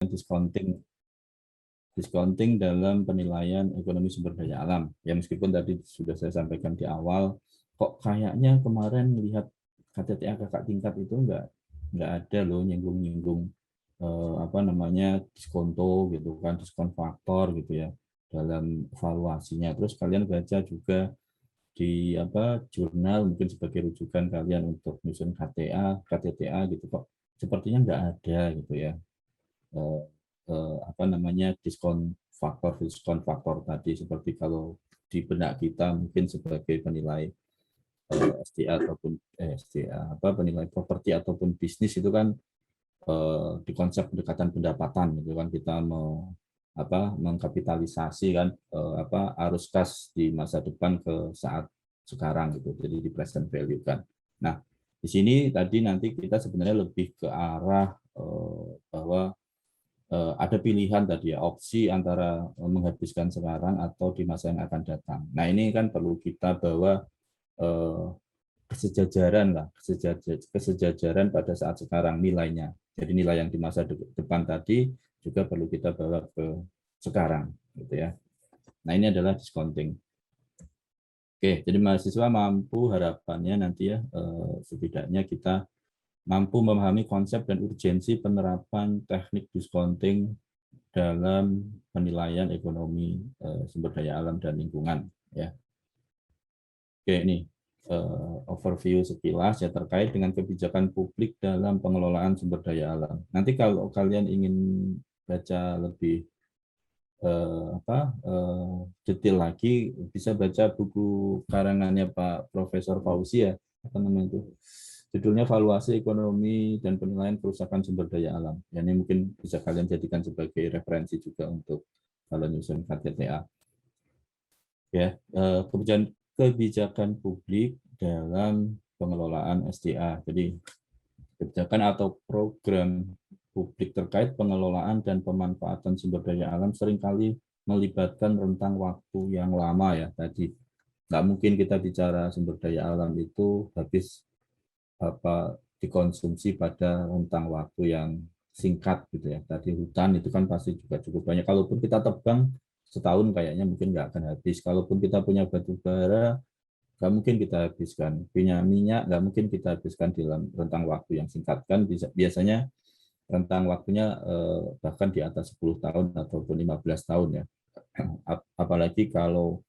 discounting dalam penilaian ekonomi sumber daya alam. Ya meskipun tadi sudah saya sampaikan di awal, kok kayaknya kemarin melihat KTTA kakak tingkat itu nggak ada loh nyinggung-nyinggung diskonto gitu kan, diskon faktor gitu ya dalam evaluasinya. Terus kalian baca juga di jurnal mungkin sebagai rujukan kalian untuk menyusun KTTA gitu kok sepertinya nggak ada gitu ya eh, diskon faktor tadi seperti kalau di benak kita mungkin sebagai penilai SDA ataupun SDA penilai properti ataupun bisnis itu kan di konsep pendekatan pendapatan gitu kan kita mengkapitalisasi kan arus kas di masa depan ke saat sekarang gitu jadi di present value kan. Nah di sini tadi nanti kita sebenarnya lebih ke arah bahwa ada pilihan tadi ya opsi antara menghabiskan sekarang atau di masa yang akan datang. Nah ini kan perlu kita bawa kesejajaran lah, kesejajaran pada saat sekarang nilainya. Jadi nilai yang di masa depan tadi juga perlu kita bawa ke sekarang, gitu ya. Nah ini adalah discounting. Oke, jadi mahasiswa mampu harapannya nanti ya setidaknya kita mampu memahami konsep dan urgensi penerapan teknik discounting dalam penilaian ekonomi sumber daya alam dan lingkungan ya. Oke, ini overview sekilas ya terkait dengan kebijakan publik dalam pengelolaan sumber daya alam. Nanti kalau kalian ingin baca lebih detail lagi bisa baca buku karangannya Pak Profesor Fauzi ya, apa namanya itu? Judulnya Valuasi Ekonomi dan Penilaian Kerusakan Sumber Daya Alam. Ya, ini mungkin bisa kalian jadikan sebagai referensi juga untuk kalau nyusun KTTA. Ya, kebijakan publik dalam pengelolaan SDA. Jadi kebijakan atau program publik terkait pengelolaan dan pemanfaatan sumber daya alam seringkali melibatkan rentang waktu yang lama ya tadi. Nggak mungkin kita bicara sumber daya alam itu habis dikonsumsi pada rentang waktu yang singkat gitu ya. Tadi hutan itu kan pasti juga cukup banyak. Kalaupun kita tebang setahun kayaknya mungkin nggak akan habis. Kalaupun kita punya batu bara, nggak mungkin kita habiskan. Punya minyak, nggak mungkin kita habiskan dalam rentang waktu yang singkat. Kan biasanya rentang waktunya bahkan di atas 10 tahun ataupun 15 tahun ya. Apalagi kalau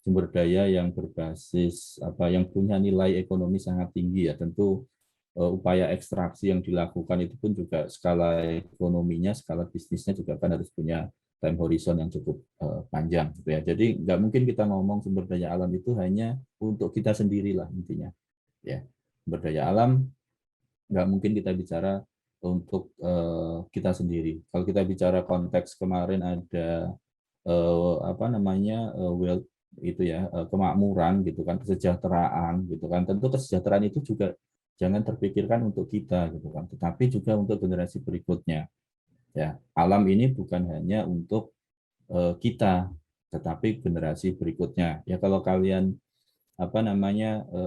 sumber daya yang berbasis yang punya nilai ekonomi sangat tinggi ya tentu upaya ekstraksi yang dilakukan itu pun juga skala ekonominya, skala bisnisnya juga kan harus punya time horizon yang cukup panjang gitu ya. Jadi nggak mungkin kita ngomong sumber daya alam itu hanya untuk kita sendirilah intinya. Ya, sumber daya alam nggak mungkin kita bicara untuk kita sendiri. Kalau kita bicara konteks kemarin ada wealth itu ya kemakmuran gitu kan kesejahteraan gitu kan tentu kesejahteraan itu juga jangan terpikirkan untuk kita gitu kan tetapi juga untuk generasi berikutnya ya alam ini bukan hanya untuk kita tetapi generasi berikutnya ya kalau kalian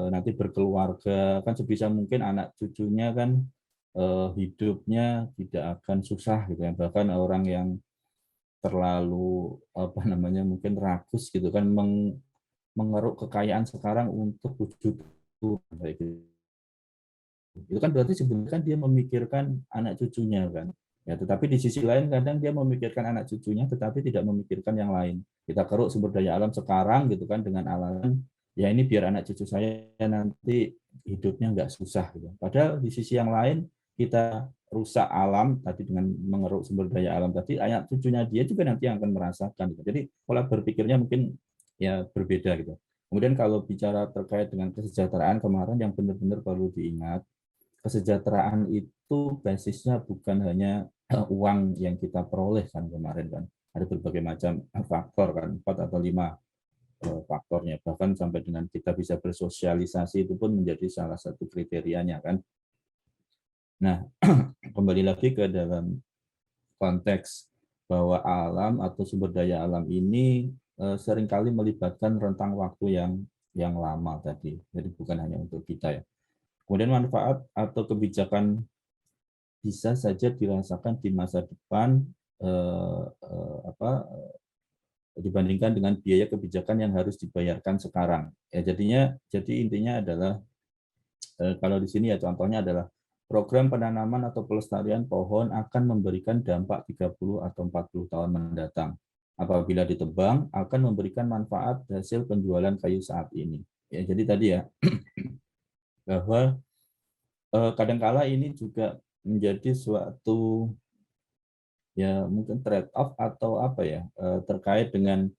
nanti berkeluarga kan sebisa mungkin anak cucunya kan hidupnya tidak akan susah gitu ya bahkan orang yang terlalu mungkin rakus gitu kan mengeruk kekayaan sekarang untuk wujud kayak gitu. Itu kan berarti sebenarnya kan dia memikirkan anak cucunya kan. Ya, tetapi di sisi lain kadang dia memikirkan anak cucunya tetapi tidak memikirkan yang lain. Kita keruk sumber daya alam sekarang gitu kan dengan alasan ya ini biar anak cucu saya nanti hidupnya nggak susah gitu. Padahal di sisi yang lain kita rusak alam tadi dengan mengeruk sumber daya alam tadi anak cucunya dia juga nanti yang akan merasakan gitu. Jadi pola berpikirnya mungkin ya berbeda gitu. Kemudian kalau bicara terkait dengan kesejahteraan kemarin yang benar-benar perlu diingat kesejahteraan itu basisnya bukan hanya uang yang kita peroleh kan kemarin kan ada berbagai macam faktor kan 4 atau 5 faktornya bahkan sampai dengan kita bisa bersosialisasi itu pun menjadi salah satu kriterianya kan. Nah kembali lagi ke dalam konteks bahwa alam atau sumber daya alam ini seringkali melibatkan rentang waktu yang lama tadi jadi bukan hanya untuk kita ya. Kemudian manfaat atau kebijakan bisa saja dirasakan di masa depan dibandingkan dengan biaya kebijakan yang harus dibayarkan sekarang. Ya, jadi intinya adalah kalau di sini ya contohnya adalah program penanaman atau pelestarian pohon akan memberikan dampak 30 atau 40 tahun mendatang. Apabila ditebang akan memberikan manfaat hasil penjualan kayu saat ini. Ya, jadi tadi ya bahwa kadangkala ini juga menjadi suatu ya mungkin trade off atau apa ya terkait dengan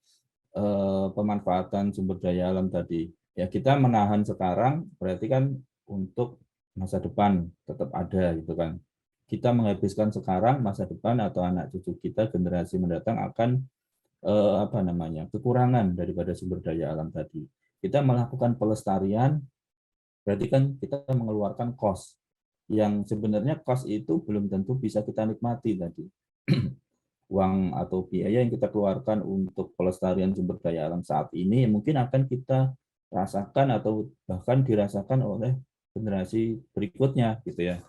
pemanfaatan sumber daya alam tadi. Ya kita menahan sekarang berarti kan untuk masa depan tetap ada gitu kan. Kita menghabiskan sekarang, masa depan atau anak cucu kita generasi mendatang akan apa namanya kekurangan daripada sumber daya alam tadi. Kita melakukan pelestarian berarti kan kita mengeluarkan cost yang sebenarnya cost itu belum tentu bisa kita nikmati tadi. Uang atau biaya yang kita keluarkan untuk pelestarian sumber daya alam saat ini mungkin akan kita rasakan atau bahkan dirasakan oleh generasi berikutnya gitu ya.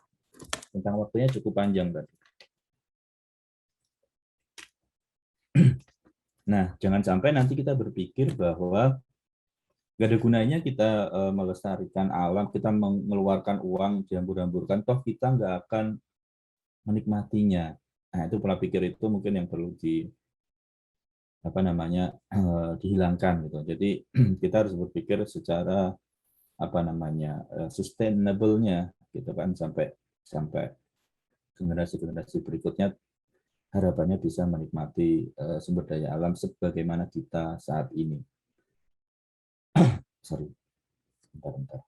Tentang waktunya cukup panjang tadi. Nah, jangan sampai nanti kita berpikir bahwa gak ada gunanya kita melestarikan alam, kita mengeluarkan uang, jambur-jamburkan, toh kita nggak akan menikmatinya. Nah, itu pola pikir itu mungkin yang perlu apa namanya dihilangkan gitu. Jadi kita harus berpikir secara apa namanya sustainable-nya gitu kan sampai sampai generasi-generasi berikutnya harapannya bisa menikmati sumber daya alam sebagaimana kita saat ini. Sorry, bentar.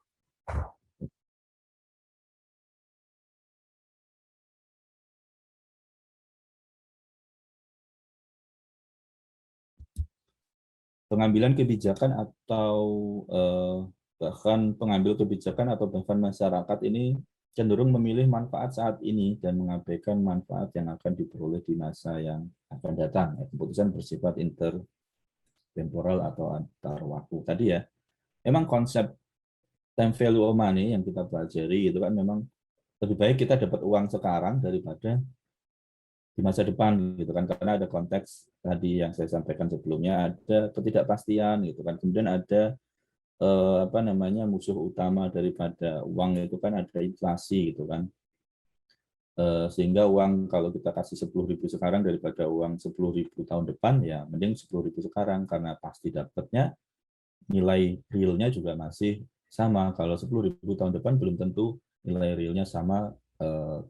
Pengambilan kebijakan atau bahkan pengambil kebijakan atau bahkan masyarakat ini cenderung memilih manfaat saat ini dan mengabaikan manfaat yang akan diperoleh di masa yang akan datang. Keputusan bersifat intertemporal atau antar waktu. Tadi ya, memang konsep time value of money yang kita pelajari itu kan memang lebih baik kita dapat uang sekarang daripada di masa depan gitu kan karena ada konteks tadi yang saya sampaikan sebelumnya ada ketidakpastian gitu kan kemudian ada apa namanya musuh utama daripada uang itu kan ada inflasi gitu kan sehingga uang kalau kita kasih 10.000 sekarang daripada uang 10.000 tahun depan ya mending 10.000 sekarang karena pasti dapatnya nilai realnya juga masih sama kalau 10.000 tahun depan belum tentu nilai realnya sama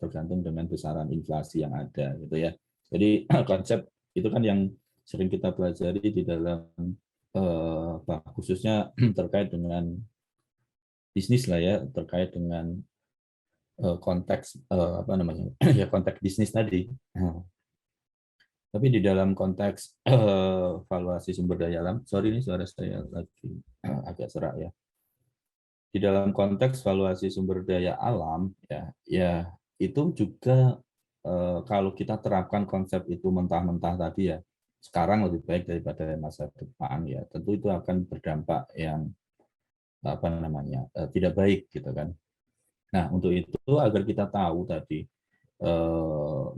tergantung dengan besaran inflasi yang ada gitu ya jadi konsep itu kan yang sering kita pelajari di dalam khususnya terkait dengan bisnis lah ya terkait dengan konteks apa namanya ya konteks bisnis tadi. Nah, tapi di dalam konteks valuasi sumber daya alam, sorry ini suara saya lagi agak serak ya. Di dalam konteks valuasi sumber daya alam ya itu juga kalau kita terapkan konsep itu mentah-mentah tadi ya sekarang lebih baik daripada masa depan ya tentu itu akan berdampak yang apa namanya tidak baik gitu kan. Nah untuk itu agar kita tahu tadi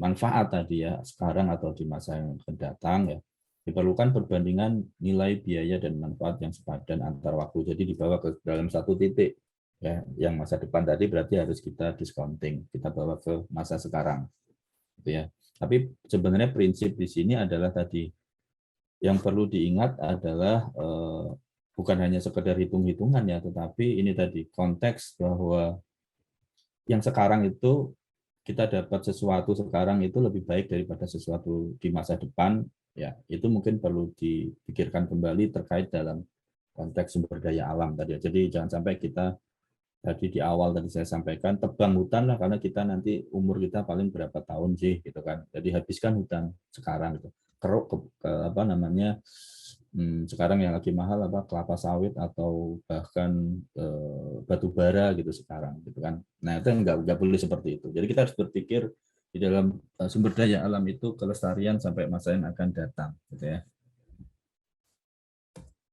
manfaat tadi ya sekarang atau di masa yang akan datang ya diperlukan perbandingan nilai biaya dan manfaat yang sepadan antar waktu jadi dibawa ke dalam satu titik ya yang masa depan tadi berarti harus kita discounting kita bawa ke masa sekarang gitu ya tapi sebenarnya prinsip di sini adalah tadi yang perlu diingat adalah bukan hanya sekedar hitung-hitungan ya tetapi ini tadi konteks bahwa yang sekarang itu kita dapat sesuatu sekarang itu lebih baik daripada sesuatu di masa depan ya itu mungkin perlu dipikirkan kembali terkait dalam konteks sumber daya alam tadi jadi jangan sampai kita tadi di awal tadi saya sampaikan tebang hutan lah karena kita nanti umur kita paling berapa tahun sih gitu kan jadi habiskan hutan sekarang gitu keruk ke apa namanya sekarang yang lagi mahal apa kelapa sawit atau bahkan batu bara gitu sekarang gitu kan. Nah itu nggak boleh seperti itu. Jadi kita harus berpikir di dalam sumber daya alam itu kelestarian sampai masa yang akan datang gitu ya.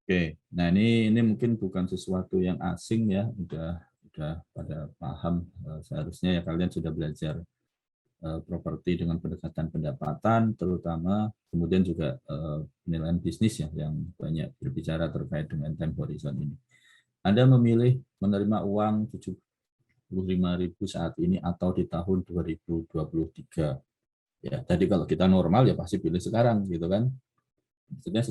Oke, nah ini mungkin bukan sesuatu yang asing ya, udah pada paham seharusnya ya kalian sudah belajar properti dengan pendekatan pendapatan, terutama kemudian juga penilaian bisnis ya yang banyak berbicara terkait dengan time horizon ini. Anda memilih menerima uang 75.000 saat ini atau di tahun 2023. Ya, tadi kalau kita normal ya pasti pilih sekarang gitu kan. Maksudnya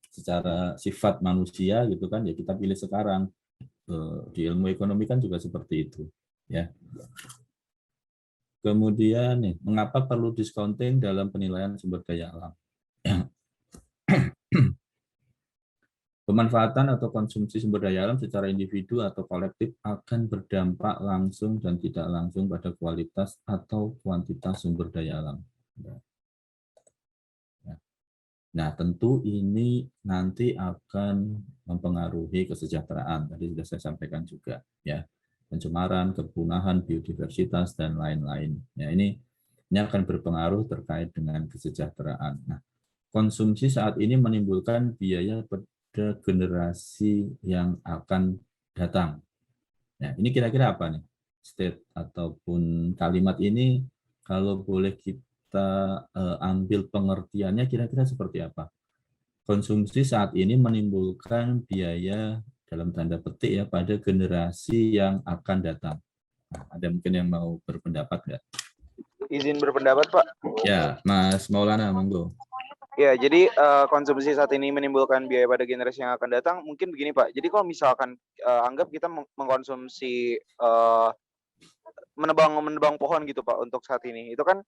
secara sifat manusia gitu kan ya kita pilih sekarang. Di ilmu ekonomi kan juga seperti itu ya. Kemudian nih, mengapa perlu discounting dalam penilaian sumber daya alam? Pemanfaatan atau konsumsi sumber daya alam secara individu atau kolektif akan berdampak langsung dan tidak langsung pada kualitas atau kuantitas sumber daya alam. Nah, tentu ini nanti akan mempengaruhi kesejahteraan. Tadi sudah saya sampaikan juga, ya, pencemaran, kepunahan, biodiversitas dan lain-lain. Ya, ini akan berpengaruh terkait dengan kesejahteraan. Nah, konsumsi saat ini menimbulkan biaya pada generasi yang akan datang. Nah, ini kira-kira apa nih? State ataupun kalimat ini kalau boleh kita ambil pengertiannya kira-kira seperti apa? Konsumsi saat ini menimbulkan biaya dalam tanda petik ya pada generasi yang akan datang. Nah, ada mungkin yang mau berpendapat nggak? Izin berpendapat, Pak. Ya, Mas Maulana, monggo. Ya, jadi konsumsi saat ini menimbulkan biaya pada generasi yang akan datang. Mungkin begini, Pak. Jadi kalau misalkan anggap kita mengkonsumsi menebang pohon gitu, Pak, untuk saat ini, itu kan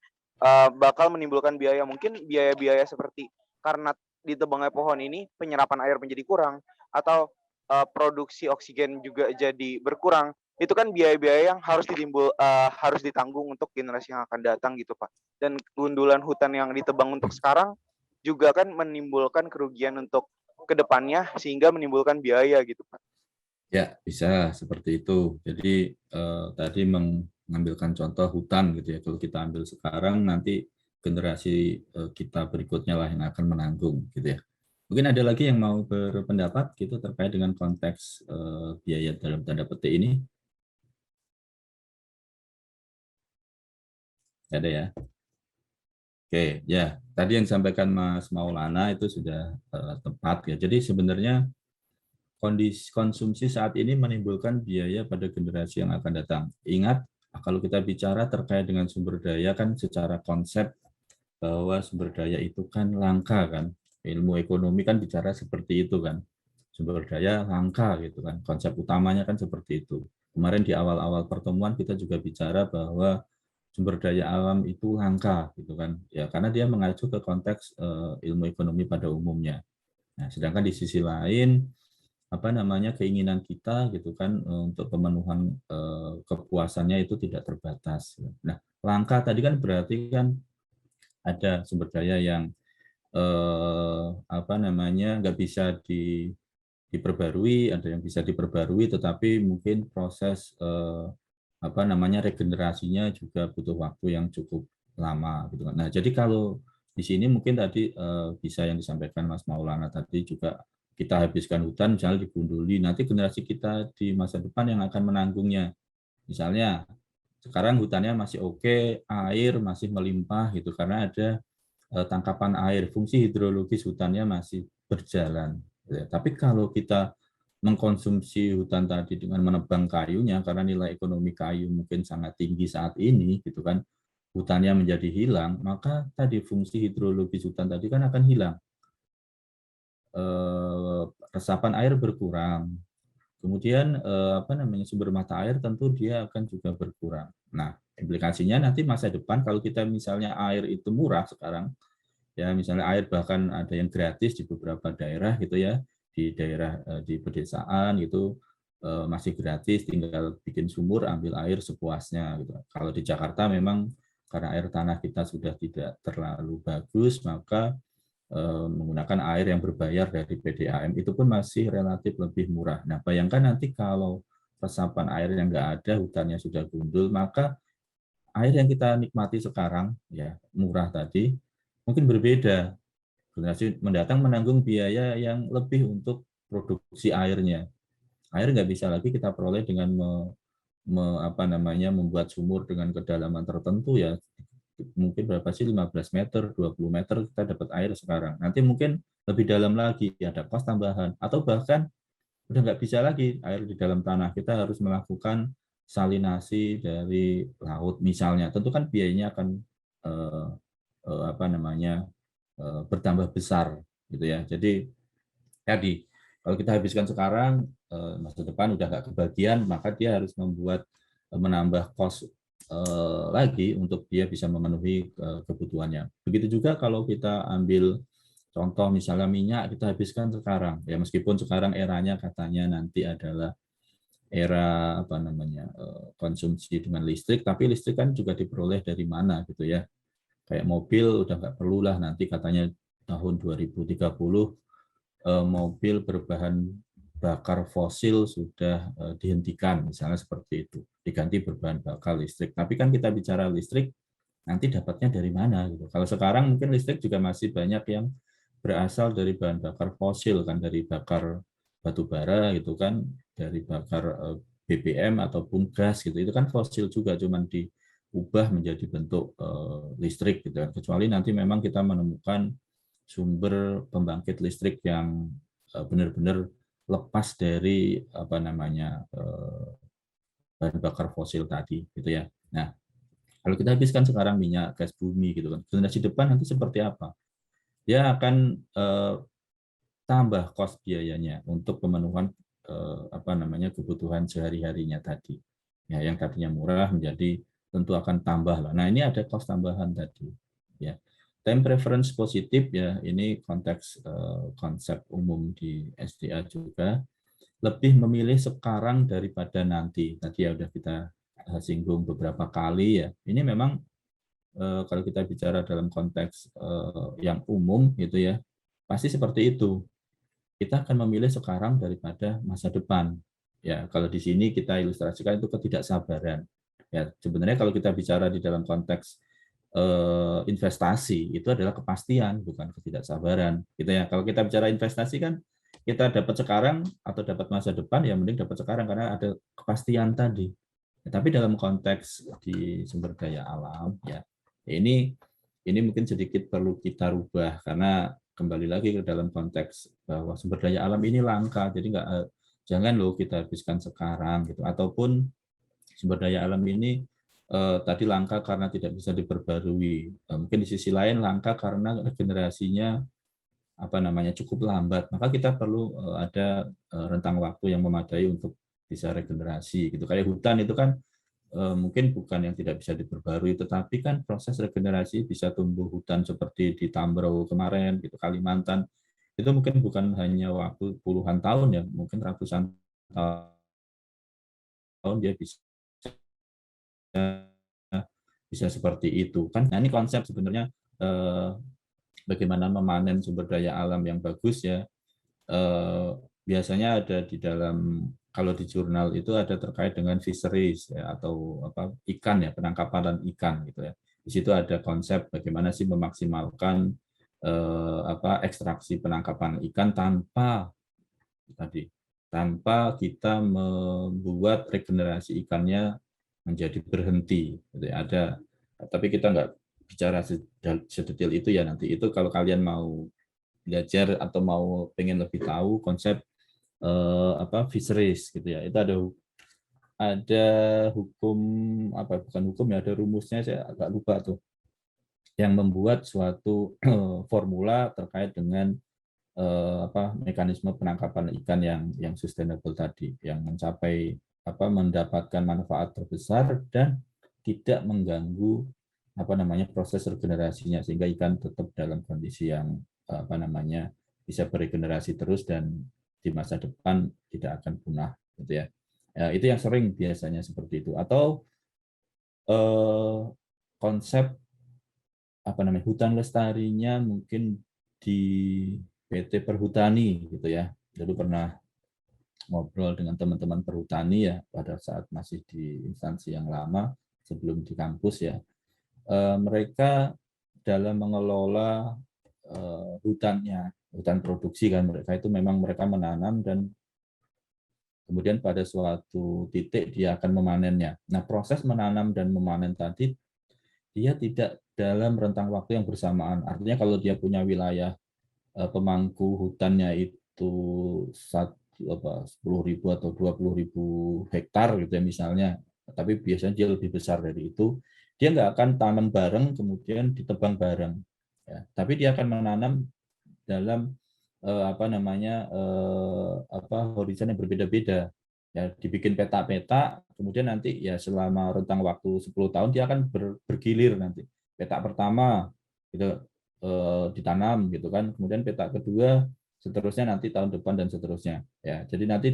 bakal menimbulkan biaya. Mungkin biaya-biaya seperti karena ditebangnya pohon ini penyerapan air menjadi kurang atau produksi oksigen juga jadi berkurang. Itu kan biaya-biaya yang harus ditanggung untuk generasi yang akan datang gitu, Pak. Dan kegundulan hutan yang ditebang untuk sekarang juga kan menimbulkan kerugian untuk kedepannya sehingga menimbulkan biaya gitu, Pak. Ya, bisa seperti itu. Jadi tadi mengambilkan contoh hutan gitu ya. Kalau kita ambil sekarang nanti generasi kita berikutnya lah yang akan menanggung gitu ya. Mungkin ada lagi yang mau berpendapat gitu terkait dengan konteks biaya dalam tanda petik ini? Ada ya. Oke, ya. Tadi yang disampaikan Mas Maulana itu sudah tepat ya. Jadi sebenarnya kondisi konsumsi saat ini menimbulkan biaya pada generasi yang akan datang. Ingat, kalau kita bicara terkait dengan sumber daya kan secara konsep bahwa sumber daya itu kan langka kan. Ilmu ekonomi kan bicara seperti itu kan. Sumber daya langka gitu kan. Konsep utamanya kan seperti itu. Kemarin di awal-awal pertemuan kita juga bicara bahwa sumber daya alam itu langka gitu kan. Ya karena dia mengacu ke konteks ilmu ekonomi pada umumnya. Nah, sedangkan di sisi lain apa namanya keinginan kita gitu kan untuk pemenuhan kepuasannya itu tidak terbatas. Nah, langka tadi kan berarti kan ada sumber daya yang apa namanya nggak bisa diperbarui, ada yang bisa diperbarui, tetapi mungkin proses apa namanya regenerasinya juga butuh waktu yang cukup lama gitu kan. Nah, jadi kalau di sini mungkin tadi bisa yang disampaikan Mas Maulana tadi juga kita habiskan hutan misalnya digunduli, nanti generasi kita di masa depan yang akan menanggungnya. Misalnya sekarang hutannya masih oke, air masih melimpah gitu karena ada tangkapan air, fungsi hidrologis hutannya masih berjalan. Ya, tapi kalau kita mengkonsumsi hutan tadi dengan menebang kayunya karena nilai ekonomi kayu mungkin sangat tinggi saat ini gitu kan, hutannya menjadi hilang, maka tadi fungsi hidrologis hutan tadi kan akan hilang. Resapan air berkurang. Kemudian apa namanya sumber mata air tentu dia akan juga berkurang. Nah, implikasinya nanti masa depan kalau kita misalnya air itu murah sekarang, ya misalnya air bahkan ada yang gratis di beberapa daerah gitu ya, di daerah di pedesaan itu masih gratis, tinggal bikin sumur ambil air sepuasnya gitu. Kalau di Jakarta memang karena air tanah kita sudah tidak terlalu bagus, maka menggunakan air yang berbayar dari PDAM itu pun masih relatif lebih murah. Nah, bayangkan nanti kalau resapan air yang nggak ada, hutannya sudah gundul, maka air yang kita nikmati sekarang, ya murah tadi, mungkin berbeda. Generasi mendatang menanggung biaya yang lebih untuk produksi airnya. Air nggak bisa lagi kita peroleh dengan membuat sumur dengan kedalaman tertentu ya mungkin berapa sih 15 meter, 20 meter kita dapat air sekarang. Nanti mungkin lebih dalam lagi ada kos tambahan atau bahkan udah nggak bisa lagi air di dalam tanah. Kita harus melakukan salinasi dari laut misalnya. Tentu kan biayanya akan eh, bertambah besar gitu ya. Jadi tadi kalau kita habiskan sekarang masa depan udah nggak kebagian, maka dia harus menambah kos lagi untuk dia bisa memenuhi kebutuhannya. Begitu juga kalau kita ambil contoh misalnya minyak kita habiskan sekarang, ya meskipun sekarang eranya katanya nanti adalah era konsumsi dengan listrik, tapi listrik kan juga diperoleh dari mana gitu ya. Kayak mobil udah nggak perlulah nanti katanya tahun 2030 mobil berbahan bakar fosil sudah dihentikan, misalnya seperti itu, diganti berbahan bakar listrik. Tapi kan kita bicara listrik, nanti dapatnya dari mana? Gitu. Kalau sekarang mungkin listrik juga masih banyak yang berasal dari bahan bakar fosil, kan dari bakar batu bara gitu kan, dari bakar BBM ataupun gas gitu. Itu kan fosil juga, cuman diubah menjadi bentuk listrik gitu kan. Kecuali nanti memang kita menemukan sumber pembangkit listrik yang benar-benar lepas dari bahan bakar fosil tadi gitu ya. Nah, kalau kita habiskan sekarang minyak gas bumi gitu kan, generasi depan nanti seperti apa? Dia akan tambah kos biayanya untuk pemenuhan kebutuhan sehari-harinya tadi. Ya, yang tadinya murah menjadi tentu akan tambah lah. Nah, ini ada kos tambahan tadi. Ya, time preference positif ya, ini konteks konsep umum di SDA juga, lebih memilih sekarang daripada nanti. Tadi ya udah kita singgung beberapa kali ya. Ini memang kalau kita bicara dalam konteks yang umum gitu ya, pasti seperti itu. Kita akan memilih sekarang daripada masa depan. Ya, kalau di sini kita ilustrasikan itu ketidaksabaran. Ya, sebenarnya kalau kita bicara di dalam konteks investasi itu adalah kepastian, bukan ketidaksabaran. Gitu ya. Kalau kita bicara investasi kan kita dapat sekarang atau dapat masa depan, ya mending dapat sekarang karena ada kepastian tadi. Ya, tapi dalam konteks di sumber daya alam, ya ini mungkin sedikit perlu kita rubah karena kembali lagi ke dalam konteks bahwa sumber daya alam ini langka, jadi jangan loh kita habiskan sekarang gitu. Ataupun sumber daya alam ini tadi langka karena tidak bisa diperbarui. Mungkin di sisi lain langka karena regenerasinya cukup lambat. Maka kita perlu ada rentang waktu yang memadai untuk bisa regenerasi gitu. Kayak hutan itu kan mungkin bukan yang tidak bisa diperbarui, tetapi kan proses regenerasi bisa tumbuh hutan seperti di Tambrau kemarin, gitu Kalimantan, itu mungkin bukan hanya waktu puluhan tahun ya, mungkin ratusan tahun dia bisa seperti itu kan. Nah ini konsep sebenarnya bagaimana memanen sumber daya alam yang bagus ya. Biasanya ada di dalam kalau di jurnal itu ada terkait dengan fisheries ya, atau ikan ya, penangkapan ikan gitu ya. Di situ ada konsep bagaimana sih memaksimalkan ekstraksi penangkapan ikan tanpa kita membuat regenerasi ikannya menjadi berhenti. Gitu ya. Tapi kita nggak bicara sedetail itu ya nanti. Itu kalau kalian mau belajar atau mau pengen lebih tahu konsep fisheries gitu ya, itu ada hukum bukan hukum ya, ada rumusnya saya agak lupa tuh, yang membuat suatu formula terkait dengan mekanisme penangkapan ikan yang sustainable tadi, yang mendapatkan manfaat terbesar dan tidak mengganggu proses regenerasinya, sehingga ikan tetap dalam kondisi yang bisa beregenerasi terus dan di masa depan tidak akan punah gitu ya. Ya itu yang sering biasanya seperti itu. Atau konsep hutan lestarinya mungkin di PT Perhutani gitu ya. Dulu pernah ngobrol dengan teman-teman perhutani ya pada saat masih di instansi yang lama sebelum di kampus ya. Mereka dalam mengelola hutan produksi kan, mereka itu memang mereka menanam dan kemudian pada suatu titik dia akan memanennya. Nah, proses menanam dan memanen tadi dia tidak dalam rentang waktu yang bersamaan. Artinya kalau dia punya wilayah pemangku hutannya itu 10.000 atau 20.000 hektar gitu ya misalnya, tapi biasanya dia lebih besar dari itu, dia nggak akan tanam bareng kemudian ditebang bareng, ya. Tapi dia akan menanam dalam horizon yang berbeda-beda, ya, dibikin peta-peta, kemudian nanti ya selama rentang waktu 10 tahun dia akan bergilir nanti. Peta pertama itu ditanam gitu kan, kemudian peta kedua seterusnya nanti tahun depan dan seterusnya, ya. Jadi nanti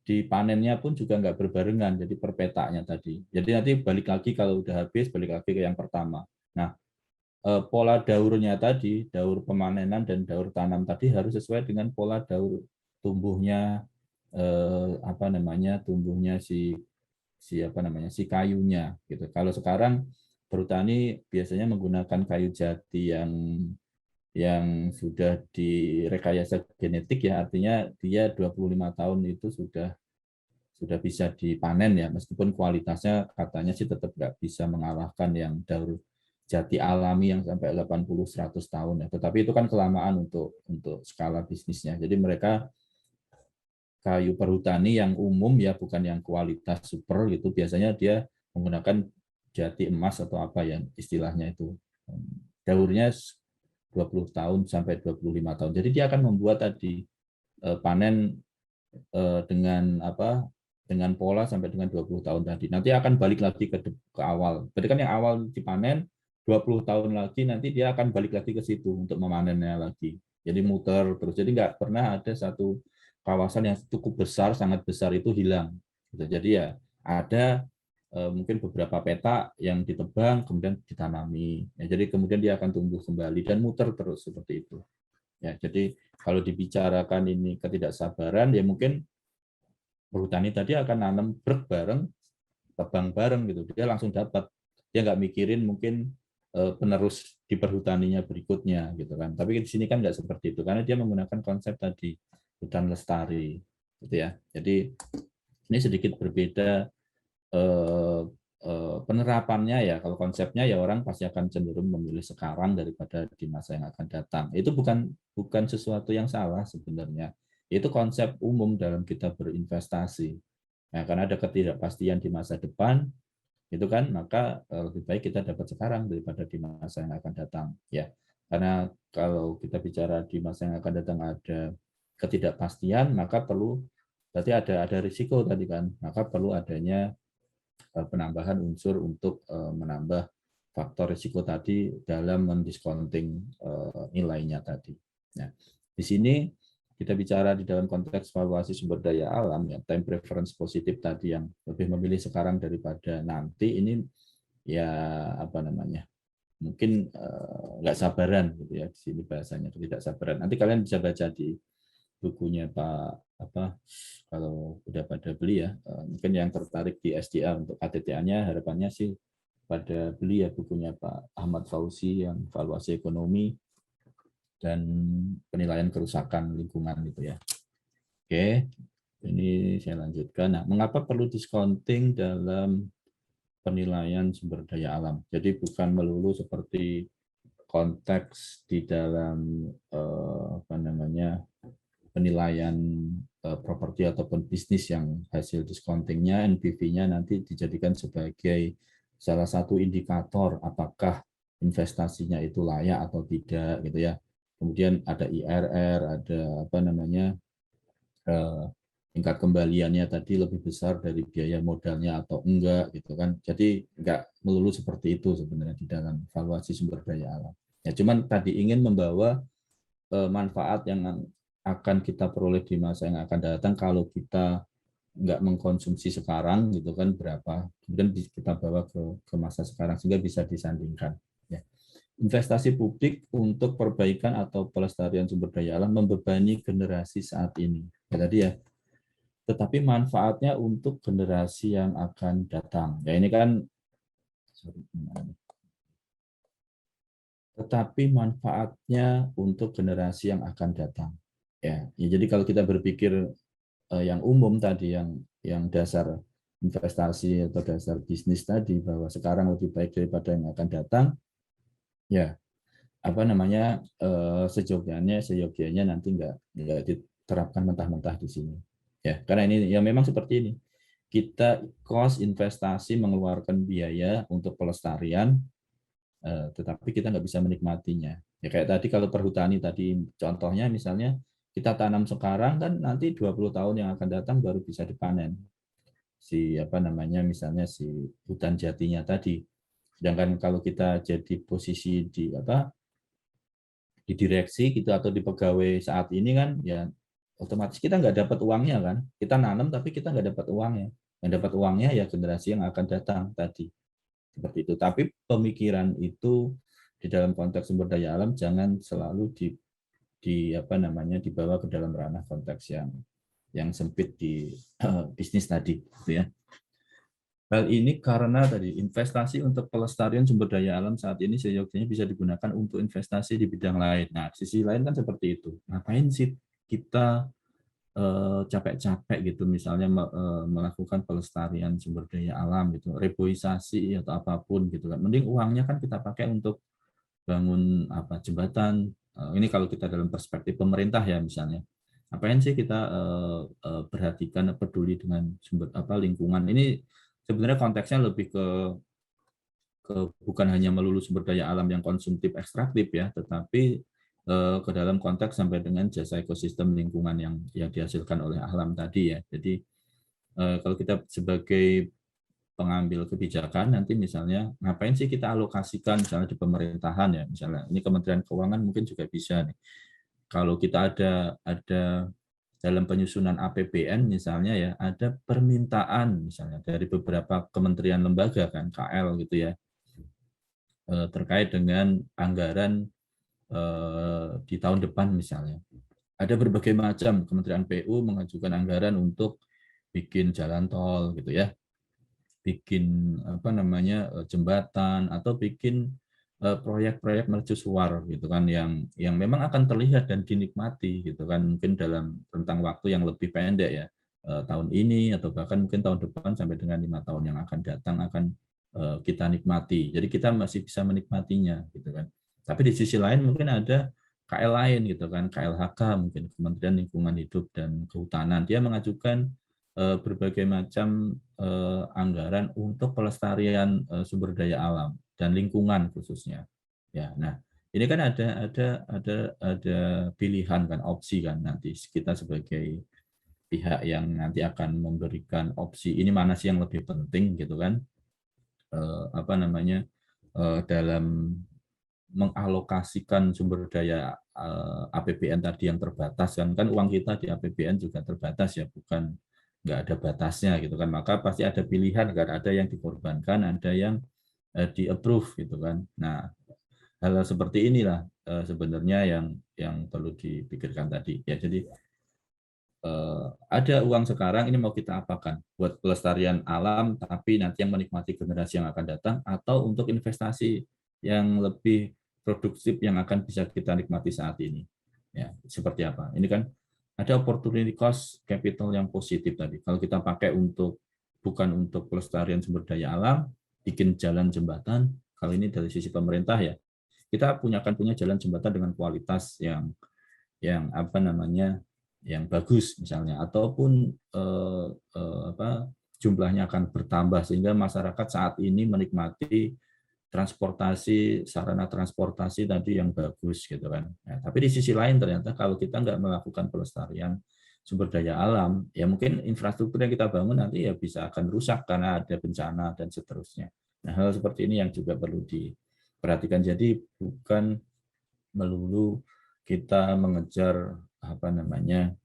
di panennya pun juga nggak berbarengan, jadi per petanya tadi. Jadi nanti balik lagi kalau udah habis balik lagi ke yang pertama. Nah, pola daurnya tadi, daur pemanenan dan daur tanam tadi harus sesuai dengan pola daur tumbuhnya tumbuhnya si kayunya gitu. Kalau sekarang bertani biasanya menggunakan kayu jati yang sudah direkayasa genetik, ya, artinya dia 25 tahun itu sudah bisa dipanen, ya, meskipun kualitasnya katanya sih tetap nggak bisa mengalahkan yang daur jati alami yang sampai 80-100 tahun, ya. Tetapi itu kan kelamaan untuk skala bisnisnya. Jadi mereka kayu perhutani yang umum, ya, bukan yang kualitas super gitu, biasanya dia menggunakan jati emas atau apa ya istilahnya itu. Daurnya 20 tahun sampai 25 tahun. Jadi dia akan membuat tadi panen dengan pola sampai dengan 20 tahun tadi. Nanti akan balik lagi ke awal. Berarti kan yang awal dipanen 20 tahun lagi nanti dia akan balik lagi ke situ untuk memanennya lagi. Jadi muter terus. Jadi nggak pernah ada satu kawasan yang cukup besar, sangat besar itu hilang. Jadi ya ada mungkin beberapa peta yang ditebang kemudian ditanami. Ya, jadi kemudian dia akan tumbuh kembali dan muter terus seperti itu. Ya, jadi kalau dibicarakan ini ketidaksabaran, ya mungkin perhutani tadi akan nanam brek bareng, tebang bareng gitu. Dia langsung dapat. Dia nggak mikirin mungkin penerus di perhutaninya berikutnya gitu kan. Tapi di sini kan nggak seperti itu karena dia menggunakan konsep tadi hutan lestari gitu ya. Jadi ini sedikit berbeda penerapannya, ya. Kalau konsepnya ya orang pasti akan cenderung memilih sekarang daripada di masa yang akan datang. Itu bukan sesuatu yang salah sebenarnya. Itu konsep umum dalam kita berinvestasi. Nah, karena ada ketidakpastian di masa depan, itu kan maka lebih baik kita dapat sekarang daripada di masa yang akan datang, ya. Karena kalau kita bicara di masa yang akan datang ada ketidakpastian, maka berarti ada risiko tadi kan, maka perlu adanya penambahan unsur untuk menambah faktor risiko tadi dalam mendiscounting nilainya tadi. Nah, di sini kita bicara di dalam konteks valuasi sumber daya alam, ya, time preference positif tadi yang lebih memilih sekarang daripada nanti, ini ya mungkin nggak sabaran gitu ya, di sini bahasanya tidak sabaran. Nanti kalian bisa baca di bukunya kalau udah pada beli, ya, mungkin yang tertarik di SDA untuk KTTA-nya harapannya sih pada beli, ya, bukunya Pak Ahmad Fauzi yang valuasi ekonomi dan penilaian kerusakan lingkungan itu, ya. Oke, ini saya lanjutkan. Nah, mengapa perlu discounting dalam penilaian sumber daya alam? Jadi bukan melulu seperti konteks di dalam penilaian properti ataupun bisnis yang hasil discountingnya, NPV-nya nanti dijadikan sebagai salah satu indikator apakah investasinya itu layak atau tidak gitu ya. Kemudian ada IRR, ada tingkat kembaliannya tadi lebih besar dari biaya modalnya atau enggak gitu kan. Jadi enggak melulu seperti itu sebenarnya di dalam valuasi sumber daya alam. Ya cuman tadi ingin membawa manfaat yang akan kita peroleh di masa yang akan datang kalau kita nggak mengkonsumsi sekarang gitu kan berapa, kemudian kita bawa ke masa sekarang sehingga bisa disandingkan, ya. Investasi publik untuk perbaikan atau pelestarian sumber daya alam membebani generasi saat ini, ya, tadi ya, tetapi manfaatnya untuk generasi yang akan datang, ya ini kan tetapi manfaatnya untuk generasi yang akan datang, ya, ya. Jadi kalau kita berpikir yang umum tadi, yang dasar investasi atau dasar bisnis tadi, bahwa sekarang lebih baik daripada yang akan datang, ya apa namanya, seyogianya nanti nggak diterapkan mentah-mentah di sini. Ya, karena ini ya memang seperti ini. Kita cost investasi mengeluarkan biaya untuk pelestarian, tetapi kita nggak bisa menikmatinya. Ya kayak tadi kalau perhutani tadi contohnya, misalnya kita tanam sekarang kan nanti 20 tahun yang akan datang baru bisa dipanen si apa namanya, misalnya si hutan jatinya tadi. Sedangkan kalau kita jadi posisi di apa, di direksi gitu atau di pegawai saat ini kan, ya otomatis kita nggak dapat uangnya kan. Kita nanam tapi kita nggak dapat uangnya. Yang dapat uangnya ya generasi yang akan datang tadi. Seperti itu. Tapi pemikiran itu di dalam konteks sumber daya alam jangan selalu di apa namanya, dibawa ke dalam ranah konteks yang sempit di bisnis tadi, gitu ya. Hal ini karena tadi investasi untuk pelestarian sumber daya alam saat ini seyogianya bisa digunakan untuk investasi di bidang lain. Nah, sisi lain kan seperti itu. Ngapain sih kita capek-capek gitu, misalnya melakukan pelestarian sumber daya alam gitu, reboisasi atau apapun gitu kan. Mending uangnya kan kita pakai untuk bangun apa, jembatan. Ini kalau kita dalam perspektif pemerintah ya misalnya. Ngapain sih kita perhatikan, peduli dengan sumber apa, lingkungan. Ini sebenarnya konteksnya lebih ke bukan hanya melulu sumber daya alam yang konsumtif ekstraktif ya, tetapi ke dalam konteks sampai dengan jasa ekosistem lingkungan yang dihasilkan oleh alam tadi ya. Jadi kalau kita sebagai pengambil kebijakan nanti misalnya ngapain sih kita alokasikan misalnya di pemerintahan ya, misalnya ini Kementerian Keuangan mungkin juga bisa nih. Kalau kita ada dalam penyusunan APBN misalnya ya, ada permintaan misalnya dari beberapa kementerian lembaga kan, KL gitu ya, terkait dengan anggaran di tahun depan misalnya. Ada berbagai macam, Kementerian PU mengajukan anggaran untuk bikin jalan tol gitu ya, bikin apa namanya, jembatan, atau bikin proyek-proyek mercusuar gitu kan, yang memang akan terlihat dan dinikmati gitu kan, mungkin dalam rentang waktu yang lebih pendek ya, tahun ini atau bahkan mungkin tahun depan sampai dengan 5 tahun yang akan datang akan kita nikmati. Jadi kita masih bisa menikmatinya gitu kan. Tapi di sisi lain mungkin ada KL lain gitu kan, KLHK mungkin, Kementerian Lingkungan Hidup dan Kehutanan, dia mengajukan berbagai macam anggaran untuk pelestarian sumber daya alam dan lingkungan khususnya. Ya, nah ini kan ada pilihan kan, opsi kan, nanti kita sebagai pihak yang nanti akan memberikan opsi ini mana sih yang lebih penting gitu kan, apa namanya, dalam mengalokasikan sumber daya APBN tadi yang terbatas kan uang kita di APBN juga terbatas ya, bukan nggak ada batasnya gitu kan, maka pasti ada pilihan kan, ada yang dikorbankan, ada yang di approve gitu kan. Nah, hal seperti inilah sebenarnya yang perlu dipikirkan tadi ya. Jadi ada uang sekarang ini mau kita apakan, buat pelestarian alam tapi nanti yang menikmati generasi yang akan datang, atau untuk investasi yang lebih produktif yang akan bisa kita nikmati saat ini ya, seperti apa. Ini kan ada opportunity cost capital yang positif tadi, kalau kita pakai untuk bukan untuk pelestarian sumber daya alam, bikin jalan jembatan, kalau ini dari sisi pemerintah ya, kita punya jalan jembatan dengan kualitas yang apa namanya, yang bagus misalnya, ataupun jumlahnya akan bertambah sehingga masyarakat saat ini menikmati transportasi, sarana transportasi tadi yang bagus gitu kan. Ya, tapi di sisi lain ternyata kalau kita nggak melakukan pelestarian sumber daya alam, ya mungkin infrastruktur yang kita bangun nanti ya bisa akan rusak karena ada bencana dan seterusnya. Nah, hal seperti ini yang juga perlu diperhatikan. Jadi bukan melulu kita mengejar apa namanya,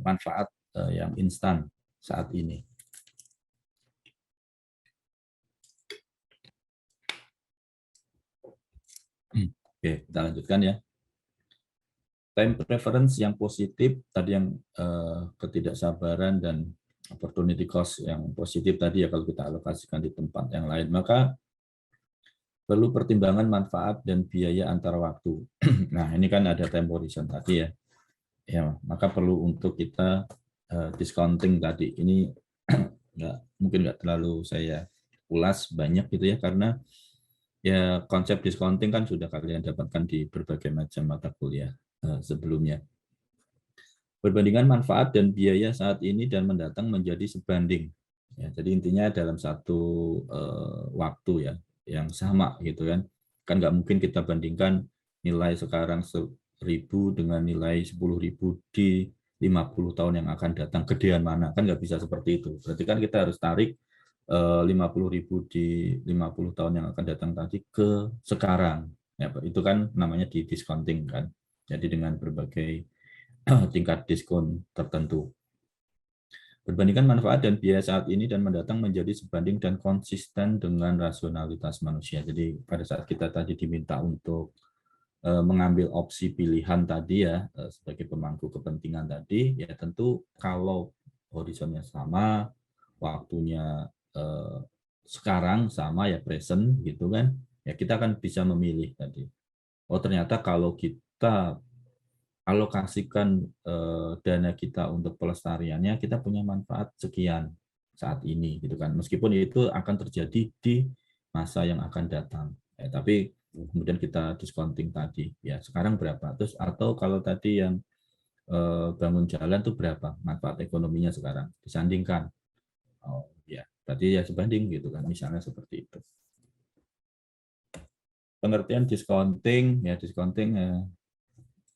manfaat yang instan saat ini. Oke, kita lanjutkan ya. Time preference yang positif tadi, yang ketidaksabaran dan opportunity cost yang positif tadi ya, kalau kita alokasikan di tempat yang lain, maka perlu pertimbangan manfaat dan biaya antar waktu. Nah, ini kan ada time horizon tadi ya. ya maka perlu untuk kita discounting tadi. Ini mungkin nggak terlalu saya ulas banyak gitu ya, karena ya konsep discounting kan sudah kalian dapatkan di berbagai macam mata kuliah sebelumnya. Perbandingan manfaat dan biaya saat ini dan mendatang menjadi sebanding. Ya, jadi intinya dalam satu waktu ya yang sama gitu kan. Kan nggak mungkin kita bandingkan nilai sekarang 1.000 dengan nilai 10.000 di 50 tahun yang akan datang. Gedean mana? Kan nggak bisa seperti itu. Berarti kan kita harus tarik 50.000 di 50 tahun yang akan datang tadi ke sekarang. Ya, itu kan namanya di discounting kan. Jadi dengan berbagai tingkat diskon tertentu. Perbandingan manfaat dan biaya saat ini dan mendatang menjadi sebanding dan konsisten dengan rasionalitas manusia. Jadi pada saat kita tadi diminta untuk mengambil opsi pilihan tadi ya sebagai pemangku kepentingan tadi, ya tentu kalau horizonnya sama, waktunya sekarang sama ya present gitu kan, ya kita akan bisa memilih tadi. Oh ternyata kalau kita alokasikan dana kita untuk pelestariannya, kita punya manfaat sekian saat ini gitu kan. Meskipun itu akan terjadi di masa yang akan datang. Ya, tapi kemudian kita discounting tadi. Ya, sekarang berapa? Terus atau kalau tadi yang bangun jalan itu berapa manfaat ekonominya sekarang disandingkan. Oh, ya, berarti ya sebanding gitu kan. Misalnya seperti itu. Pengertian discounting, ya discounting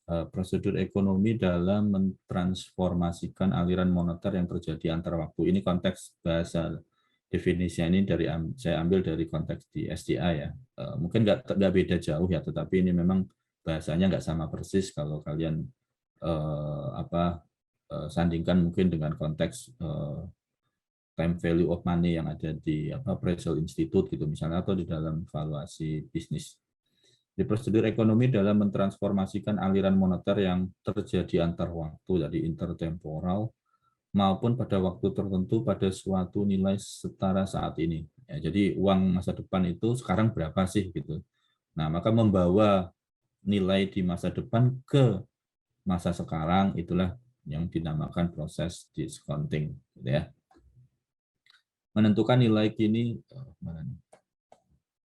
prosedur ekonomi dalam mentransformasikan aliran moneter yang terjadi antar waktu. Ini konteks bahasa definisi ini dari saya ambil dari konteks di SDA ya. Mungkin nggak beda jauh ya, tetapi ini memang bahasanya nggak sama persis kalau kalian sandingkan mungkin dengan konteks time value of money yang ada di Appraisal Institute gitu misalnya, atau di dalam valuasi bisnis. Di prosedur ekonomi dalam mentransformasikan aliran moneter yang terjadi antar waktu, jadi intertemporal, maupun pada waktu tertentu pada suatu nilai setara saat ini. Ya, jadi uang masa depan itu sekarang berapa sih gitu. Nah, maka membawa nilai di masa depan ke masa sekarang itulah yang dinamakan proses discounting, gitu ya. Menentukan nilai kini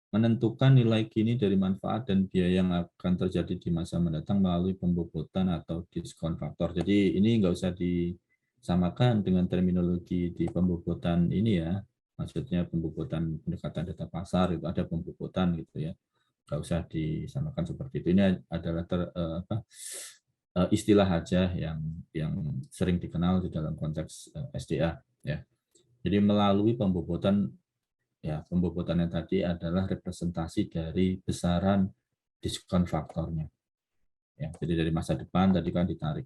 menentukan nilai kini dari manfaat dan biaya yang akan terjadi di masa mendatang melalui pembobotan atau diskon faktor. Jadi ini nggak usah disamakan dengan terminologi di pembobotan ini ya, maksudnya pembobotan pendekatan data pasar itu ada pembobotan gitu ya, nggak usah disamakan seperti itu. Ini adalah istilah aja yang sering dikenal di dalam konteks SDA ya. Jadi melalui pembobotan, ya pembobotannya tadi adalah representasi dari besaran diskon faktornya. Ya, jadi dari masa depan tadi kan ditarik.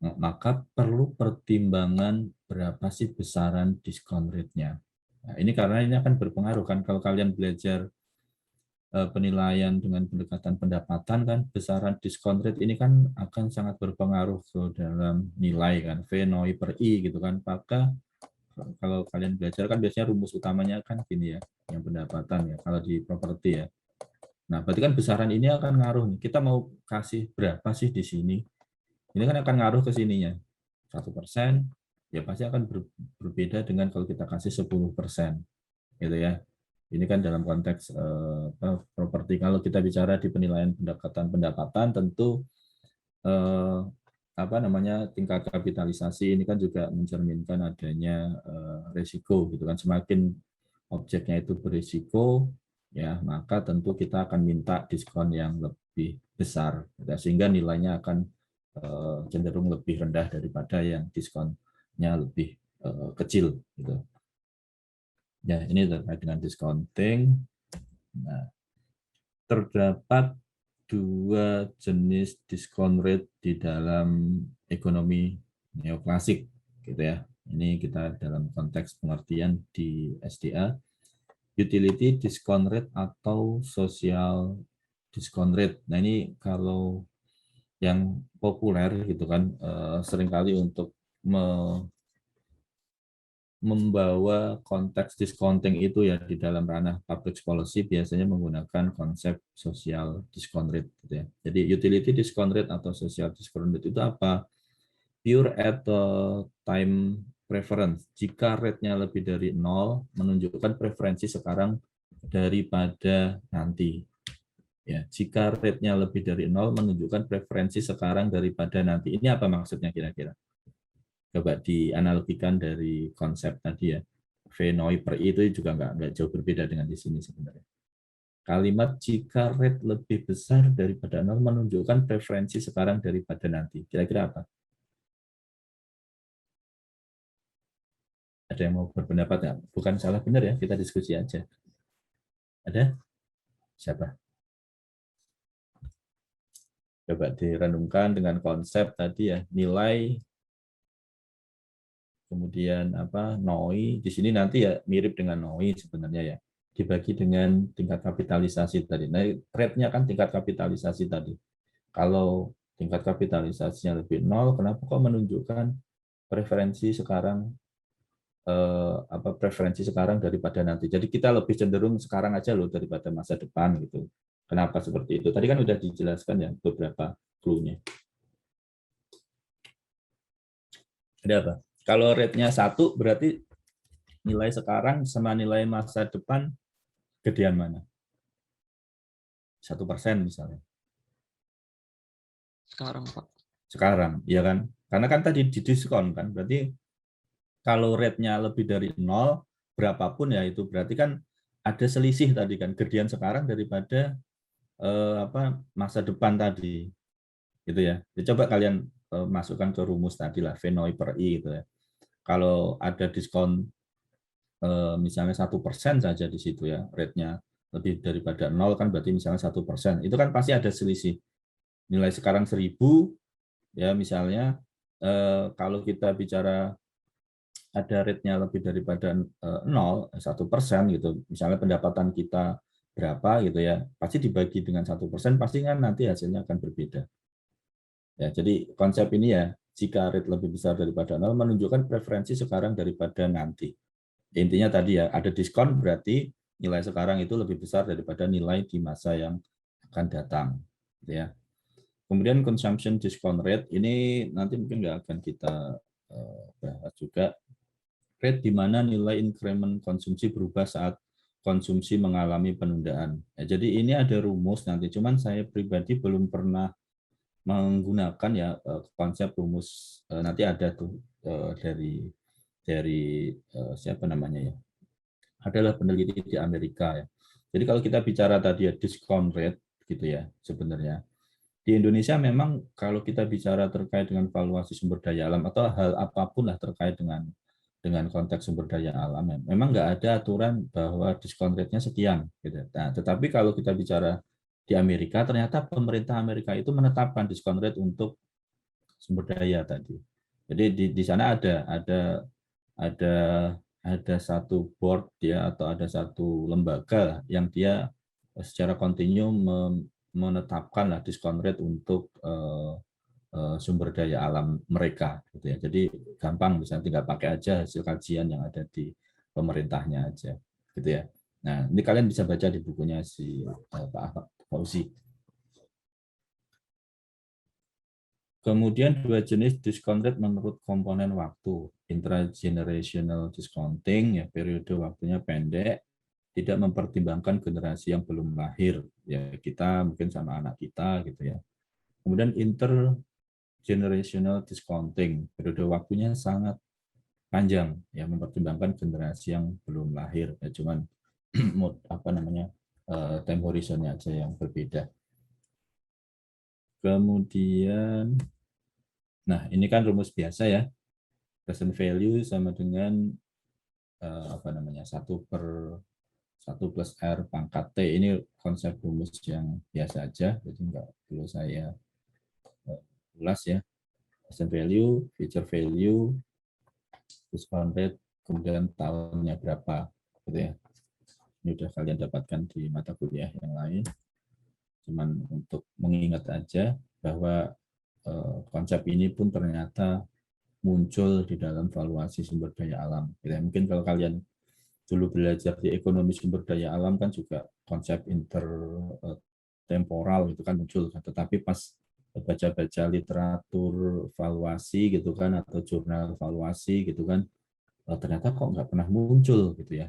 Maka perlu pertimbangan berapa sih besaran diskon rate-nya. Nah, ini karena ini akan berpengaruh kan kalau kalian belajar penilaian dengan pendekatan pendapatan kan besaran diskon rate ini kan akan sangat berpengaruh ke dalam nilai kan V NOI per I gitu kan. Maka kalau kalian belajar kan biasanya rumus utamanya kan gini ya, yang pendapatan ya, kalau di properti ya. Nah, berarti kan besaran ini akan ngaruh nih. Kita mau kasih berapa sih di sini? Ini kan akan ngaruh ke sininya. 1%, ya pasti akan berbeda dengan kalau kita kasih 10%. Gitu ya. Ini kan dalam konteks properti. Kalau kita bicara di penilaian pendapatan tentu tingkat kapitalisasi ini kan juga mencerminkan adanya risiko gitu kan. Semakin objeknya itu berisiko ya, maka tentu kita akan minta diskon yang lebih besar ya, sehingga nilainya akan cenderung lebih rendah daripada yang diskonnya lebih kecil gitu. Ya, ini terkait dengan discounting. Nah, terdapat dua jenis diskon rate di dalam ekonomi neoklasik gitu ya. Ini kita dalam konteks pengertian di SDA, utility discount rate atau social discount rate. Nah, ini kalau yang populer gitu kan seringkali untuk membawa konteks discounting itu ya di dalam ranah public policy biasanya menggunakan konsep social discount rate gitu ya. Jadi utility discount rate atau social discount rate itu apa? pure at time preference. Jika rate-nya lebih dari 0, menunjukkan preferensi sekarang daripada nanti. Ya, jika rate-nya lebih dari 0, menunjukkan preferensi sekarang daripada nanti. Ini apa maksudnya kira-kira? Coba dianalogikan dari konsep tadi ya. V noi per I itu juga nggak jauh berbeda dengan di sini sebenarnya. Kalimat jika rate lebih besar daripada 0 menunjukkan preferensi sekarang daripada nanti. Kira-kira apa? Ada yang mau berpendapat nggak? Bukan salah benar ya, kita diskusi aja. Ada? Siapa? Coba direnungkan dengan konsep tadi ya, nilai, kemudian apa, NOI. Di sini nanti ya mirip dengan NOI sebenarnya ya. Dibagi dengan tingkat kapitalisasi tadi. Nah, rate-nya kan tingkat kapitalisasi tadi. Kalau tingkat kapitalisasinya lebih 0, kenapa kok menunjukkan preferensi sekarang preferensi sekarang daripada nanti. Jadi kita lebih cenderung sekarang aja loh daripada masa depan gitu. Kenapa seperti itu? Tadi kan udah dijelaskan ya beberapa clue-nya. Ada apa? Kalau rate-nya 1 berarti nilai sekarang sama nilai masa depan gedean mana? 1% misalnya. Sekarang, Pak. Sekarang, ya kan? Karena kan tadi didiskon kan, berarti kalau rate-nya lebih dari 0, berapapun ya itu berarti kan ada selisih tadi kan, gedean sekarang daripada masa depan tadi. Gitu ya. Coba kalian masukkan ke rumus tadi lah, V noi per I gitu ya. Kalau ada diskon misalnya 1% saja di situ ya, rate-nya lebih daripada 0 kan berarti misalnya 1%. Itu kan pasti ada selisih. Nilai sekarang 1.000 ya misalnya kalau kita bicara ada rate-nya lebih daripada 0, 1% gitu. Misalnya pendapatan kita berapa gitu ya, pasti dibagi dengan 1%, pasti kan nanti hasilnya akan berbeda. Ya, jadi konsep ini ya, jika rate lebih besar daripada 0 menunjukkan preferensi sekarang daripada nanti. Intinya tadi ya, ada diskon berarti nilai sekarang itu lebih besar daripada nilai di masa yang akan datang. Gitu ya. Kemudian consumption discount rate, ini nanti mungkin nggak akan kita bahas juga. Rate di mana nilai increment konsumsi berubah saat konsumsi mengalami penundaan. Ya, jadi ini ada rumus nanti, cuman saya pribadi belum pernah menggunakan ya konsep rumus nanti ada tuh dari siapa namanya ya, adalah peneliti di Amerika ya. Jadi kalau kita bicara tadi ya discount rate gitu ya, sebenarnya di Indonesia memang kalau kita bicara terkait dengan valuasi sumber daya alam atau hal apapun lah terkait dengan konteks sumber daya alam, memang nggak ada aturan bahwa diskon rate-nya sekian gitu. Nah, tetapi kalau kita bicara di Amerika, ternyata pemerintah Amerika itu menetapkan diskon rate untuk sumber daya tadi. Jadi di sana ada ada satu board ya atau ada satu lembaga yang dia secara kontinu menetapkan lah diskon rate untuk sumber daya alam mereka gitu ya. Jadi gampang misalnya tinggal pakai aja hasil kajian yang ada di pemerintahnya aja gitu ya. Nah, ini kalian bisa baca di bukunya si Pak Fauzi. Kemudian dua jenis discount rate menurut komponen waktu. Intragenerational discounting, ya periode waktunya pendek, tidak mempertimbangkan generasi yang belum lahir. Ya kita mungkin sama anak kita gitu ya. Kemudian intergenerational discounting, periode waktunya sangat panjang, ya mempertimbangkan generasi yang belum lahir. Ya cuman time horizonnya aja yang berbeda. Kemudian, nah ini kan rumus biasa ya, present value sama dengan 1 plus R pangkat T. Ini konsep rumus yang biasa aja, jadi nggak perlu saya ulas ya. Present value, future value, discount rate, kemudian tahunnya berapa, gitu ya. Ini sudah kalian dapatkan di mata kuliah yang lain. Cuman untuk mengingat aja bahwa konsep ini pun ternyata muncul di dalam valuasi sumber daya alam. Ya, mungkin kalau kalian dulu belajar di ekonomi sumber daya alam kan juga konsep intertemporal itu kan muncul. Tetapi pas baca-baca literatur valuasi gitu kan, atau jurnal valuasi gitu kan, ternyata kok nggak pernah muncul gitu ya,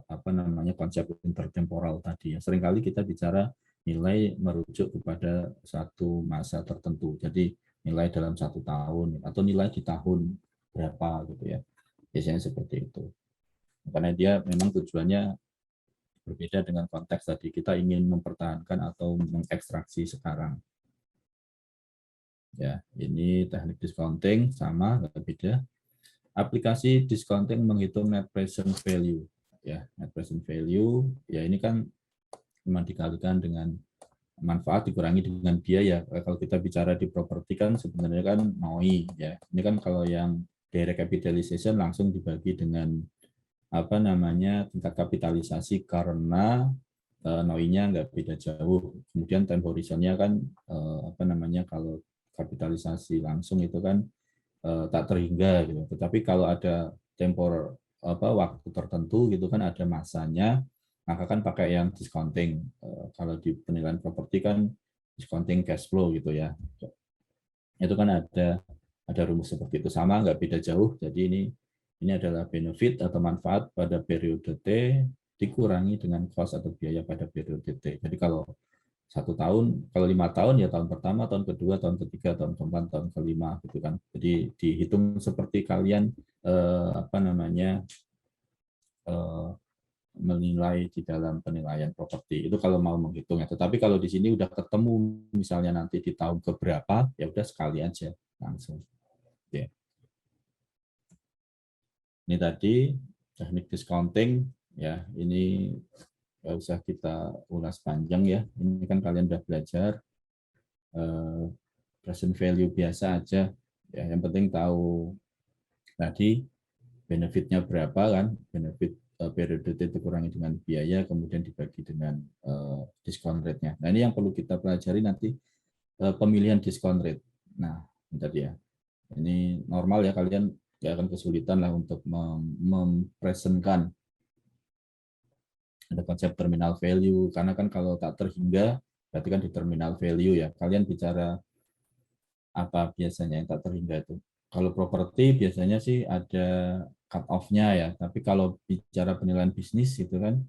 apa namanya, konsep intertemporal tadi ya. Seringkali kita bicara nilai merujuk kepada satu masa tertentu. Jadi nilai dalam 1 tahun atau nilai di tahun berapa gitu ya. Biasanya seperti itu. Karena dia memang tujuannya berbeda dengan konteks tadi. Kita ingin mempertahankan atau mengekstraksi sekarang. Ya, ini teknik discounting sama, nggak beda. Aplikasi discounting menghitung net present value. Ya, net present value, ya ini kan memang dikalikan dengan manfaat dikurangi dengan biaya. Kalau kita bicara di properti kan sebenarnya kan NOI ya. Ini kan kalau yang direct capitalization langsung dibagi dengan apa namanya, tingkat kapitalisasi karena NOI-nya nggak beda jauh. Kemudian time horizon-nya kan apa namanya, kalau kapitalisasi langsung itu kan tak terhingga gitu. Tetapi kalau ada tempor apa waktu tertentu gitu kan, ada masanya, maka kan pakai yang discounting. Kalau di penilaian properti kan discounting cash flow gitu ya. Itu kan ada rumus seperti itu, sama nggak beda jauh. Jadi ini adalah benefit atau manfaat pada periode T dikurangi dengan cost atau biaya pada periode T. Jadi kalau 1 tahun, kalau 5 tahun ya tahun pertama, tahun kedua, tahun ketiga, tahun keempat, tahun kelima gitu kan. Jadi dihitung seperti kalian apa namanya, menilai di dalam penilaian properti itu kalau mau menghitungnya. Tetapi kalau di sini udah ketemu misalnya nanti di tahun keberapa, ya udah sekali aja langsung. Oke. Ini tadi teknik discounting ya, ini nggak usah kita ulas panjang ya. Ini kan kalian udah belajar present value biasa aja ya, yang penting tahu tadi benefitnya berapa kan, benefit periode itu kurangi dengan biaya, kemudian dibagi dengan discount rate-nya. Nah ini yang perlu kita pelajari nanti, pemilihan discount rate. Nah ini tadi ya, ini normal ya, kalian nggak akan kesulitan lah untuk mempresentkan ada konsep terminal value, karena kan kalau tak terhingga berarti kan di terminal value ya. Kalian bicara apa biasanya yang tak terhingga itu? Kalau properti biasanya sih ada cut off-nya ya, tapi kalau bicara penilaian bisnis itu kan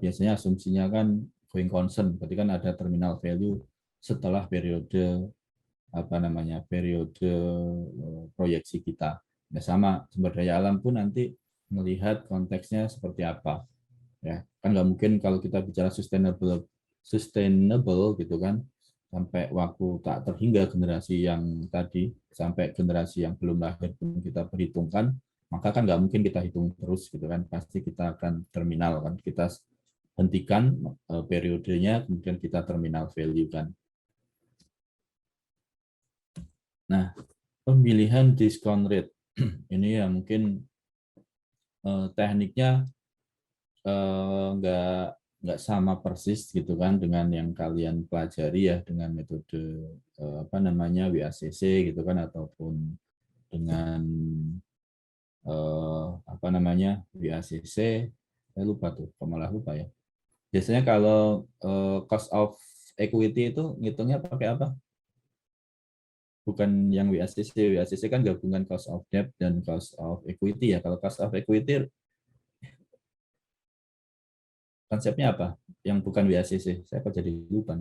biasanya asumsinya kan going concern, berarti kan ada terminal value setelah periode apa namanya, periode proyeksi kita. Nah, sama sumber daya alam pun nanti melihat konteksnya seperti apa ya, kan nggak mungkin kalau kita bicara sustainable gitu kan, sampai waktu tak terhingga generasi yang tadi sampai generasi yang belum lahir pun kita perhitungkan, maka kan nggak mungkin kita hitung terus gitu kan, pasti kita akan terminal kan, kita hentikan periodenya, kemudian kita terminal value kan. Nah, pemilihan discount rate ini ya mungkin tekniknya nggak sama persis gitu kan dengan yang kalian pelajari ya, dengan metode apa namanya WACC gitu kan, ataupun dengan apa namanya WACC, saya lupa tuh, malah lupa ya. Biasanya kalau cost of equity itu ngitungnya pakai apa? Bukan yang WACC. WACC kan gabungan cost of debt dan cost of equity ya. Kalau cost of equity konsepnya apa? Yang bukan WACC. Saya kok jadi lupa.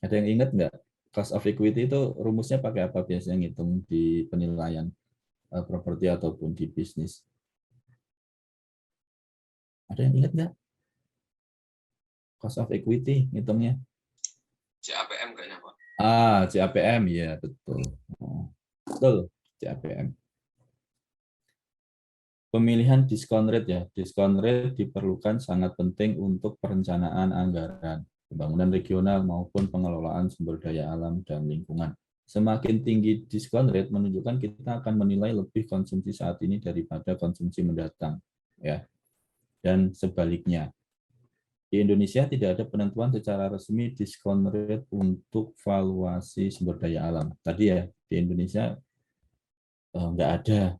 Ada yang ingat nggak? Cost of equity itu rumusnya pakai apa biasanya ngitung di penilaian properti ataupun di bisnis? Ada yang ingat nggak? Cost of equity ngitungnya? CAPM kayaknya Pak. CAPM ya, betul. Betul, CAPM. Pemilihan discount rate ya. Discount rate diperlukan sangat penting untuk perencanaan anggaran, pembangunan regional maupun pengelolaan sumber daya alam dan lingkungan. Semakin tinggi diskon rate menunjukkan kita akan menilai lebih konsumsi saat ini daripada konsumsi mendatang, ya. Dan sebaliknya. Di Indonesia tidak ada penentuan secara resmi diskon rate untuk valuasi sumber daya alam. Tadi ya, di Indonesia nggak ada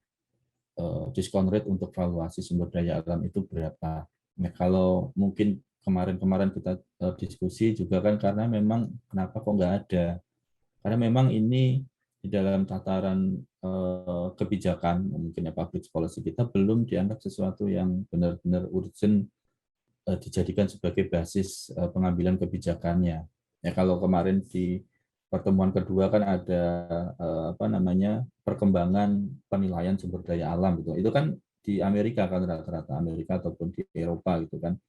diskon rate untuk valuasi sumber daya alam itu berapa. Nah, kalau mungkin kemarin kita diskusi juga kan karena memang kenapa kok nggak ada. Karena memang ini di dalam tataran kebijakan, mungkin ya public policy kita belum dianggap sesuatu yang benar-benar urgent dijadikan sebagai basis pengambilan kebijakannya. Ya kalau kemarin di pertemuan kedua kan ada perkembangan penilaian sumber daya alam gitu. Itu kan di Amerika kan rata-rata Amerika ataupun di Eropa gitu kan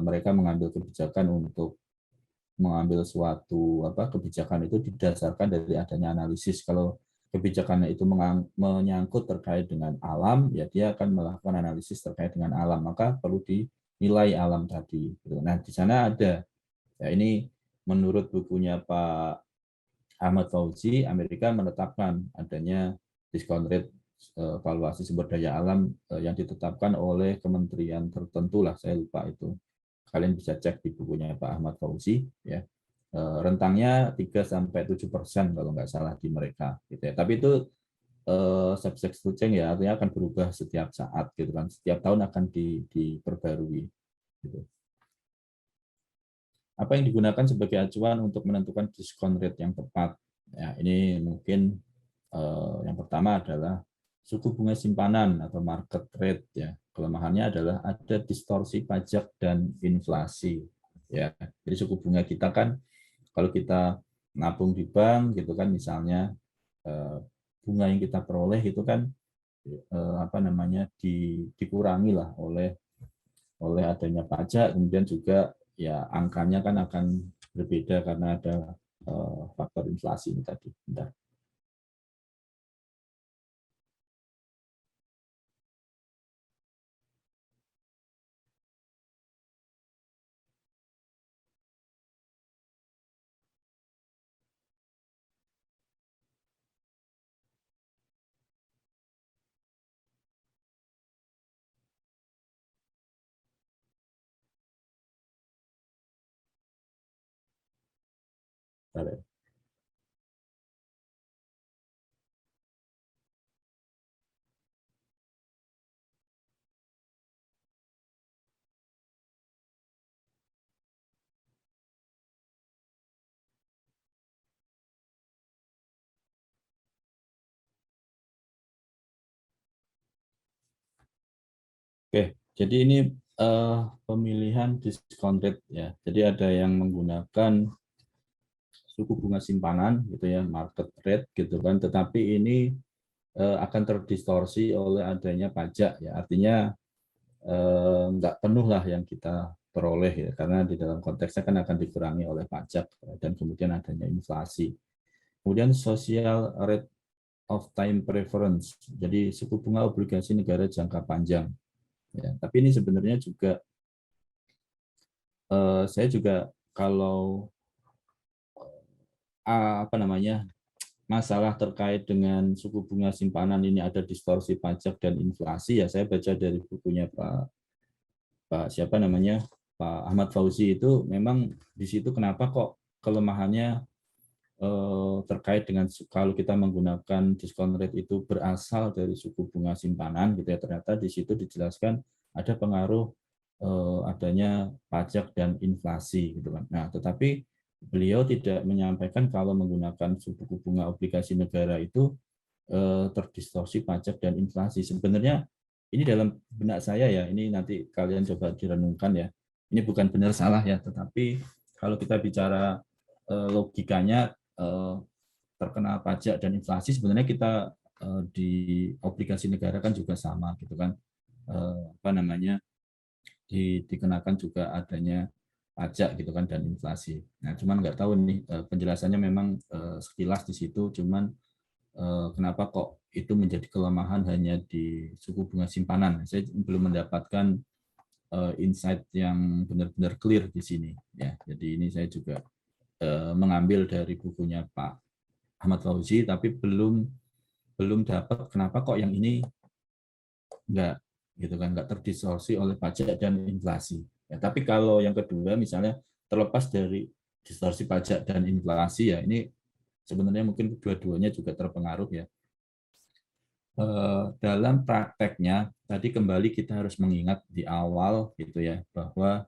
mereka mengambil kebijakan untuk mengambil suatu kebijakan itu didasarkan dari adanya analisis. Kalau kebijakannya itu menyangkut terkait dengan alam, ya dia akan melakukan analisis terkait dengan alam, maka perlu dinilai alam tadi. Nah di sana ada, ya ini menurut bukunya Pak Ahmad Fauzi, Amerika menetapkan adanya discount rate valuasi sumber daya alam yang ditetapkan oleh kementerian tertentu lah, saya lupa itu. Kalian bisa cek di bukunya Pak Ahmad Fauzi, ya. Rentangnya 3-7% kalau nggak salah di mereka, gitu ya. Tapi itu subject to change ya, artinya akan berubah setiap saat, gitu kan. Setiap tahun akan diperbarui. Gitu. Apa yang digunakan sebagai acuan untuk menentukan discount rate yang tepat? Ya, ini mungkin yang pertama adalah suku bunga simpanan atau market rate ya. Kelemahannya adalah ada distorsi pajak dan inflasi ya. Jadi suku bunga kita kan kalau kita nabung di bank gitu kan misalnya bunga yang kita peroleh itu kan dikurangi lah oleh adanya pajak, kemudian juga ya angkanya kan akan berbeda karena ada faktor inflasi ini tadi. Bentar. Bentar ya. Oke, jadi ini pemilihan discount rate ya. Jadi ada yang menggunakan suku bunga simpanan gitu ya, market rate gitu kan. Tetapi ini akan terdistorsi oleh adanya pajak ya. Artinya nggak penuh lah yang kita peroleh ya, karena di dalam konteksnya kan akan dikurangi oleh pajak dan kemudian adanya inflasi. Kemudian social rate of time preference. Jadi suku bunga obligasi negara jangka panjang. Ya, tapi ini sebenarnya juga saya juga kalau masalah terkait dengan suku bunga simpanan ini ada distorsi pajak dan inflasi ya saya baca dari bukunya Pak siapa namanya Pak Ahmad Fauzi itu memang di situ kenapa kok kelemahannya terkait dengan kalau kita menggunakan discount rate itu berasal dari suku bunga simpanan gitu ya ternyata di situ dijelaskan ada pengaruh adanya pajak dan inflasi gitu kan. Nah, tetapi beliau tidak menyampaikan kalau menggunakan suku bunga obligasi negara itu terdistorsi pajak dan inflasi. Sebenarnya ini dalam benak saya ya, ini nanti kalian coba direnungkan ya. Ini bukan benar salah ya, tetapi kalau kita bicara logikanya terkena pajak dan inflasi sebenarnya kita di obligasi negara kan juga sama gitu kan dikenakan juga adanya pajak gitu kan dan inflasi. Nah, cuman nggak tahu nih penjelasannya memang sekilas di situ, cuman kenapa kok itu menjadi kelemahan hanya di suku bunga simpanan? Saya belum mendapatkan insight yang benar-benar clear di sini. Ya, jadi ini saya juga mengambil dari bukunya Pak Ahmad Fauzi, tapi belum dapat kenapa kok yang ini nggak gitu kan nggak terdistorsi oleh pajak dan inflasi. Ya, tapi kalau yang kedua misalnya terlepas dari distorsi pajak dan inflasi ya ini sebenarnya mungkin kedua-duanya juga terpengaruh ya. Dalam prakteknya tadi kembali kita harus mengingat di awal gitu ya bahwa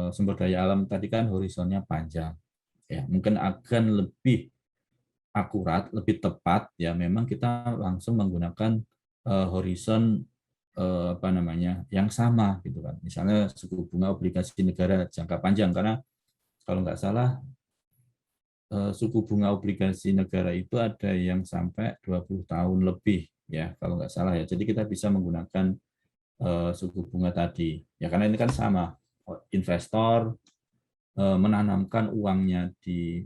sumber daya alam tadi kan horizonnya panjang, ya mungkin akan lebih akurat, lebih tepat ya memang kita langsung menggunakan horizon apa namanya yang sama gitu kan. Misalnya suku bunga obligasi negara jangka panjang, karena kalau nggak salah suku bunga obligasi negara itu ada yang sampai 20 tahun lebih ya kalau nggak salah ya. Jadi kita bisa menggunakan suku bunga tadi ya, karena ini kan sama, investor menanamkan uangnya di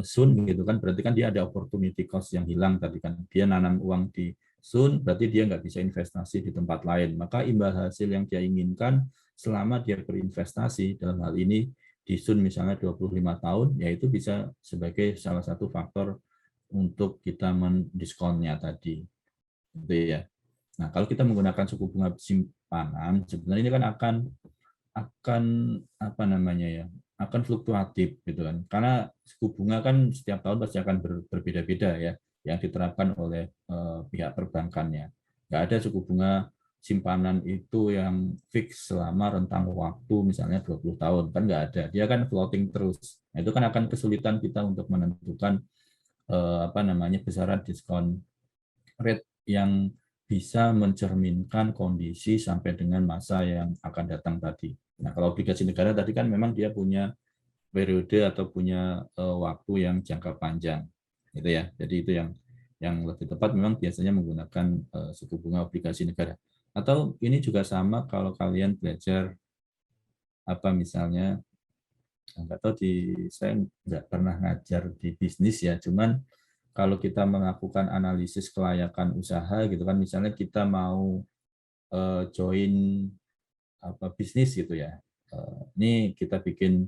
Sun gitu kan, berarti kan dia ada opportunity cost yang hilang tadi kan. Dia nanam uang di Sun, berarti dia nggak bisa investasi di tempat lain. Maka imbal hasil yang dia inginkan selama dia berinvestasi, dalam hal ini di Sun misalnya 25 tahun, yaitu bisa sebagai salah satu faktor untuk kita mendiskonnya tadi. Gitu ya. Nah, kalau kita menggunakan suku bunga simpanan, sebenarnya ini kan akan apa namanya ya, akan fluktuatif gitu kan, karena suku bunga kan setiap tahun pasti akan berbeda-beda ya yang diterapkan oleh pihak perbankannya. Nggak ada suku bunga simpanan itu yang fix selama rentang waktu misalnya 20 tahun, kan nggak ada, dia kan floating terus. Nah, itu kan akan kesulitan kita untuk menentukan apa namanya besaran diskon rate yang bisa mencerminkan kondisi sampai dengan masa yang akan datang tadi. Nah, kalau obligasi negara tadi kan memang dia punya periode atau punya waktu yang jangka panjang, gitu ya. Jadi itu yang lebih tepat memang biasanya menggunakan suku bunga obligasi negara. Atau ini juga sama kalau kalian belajar apa misalnya, nggak tahu saya nggak pernah ngajar di bisnis ya, cuman kalau kita melakukan analisis kelayakan usaha gitu kan, misalnya kita mau join apa bisnis gitu ya. Ini kita bikin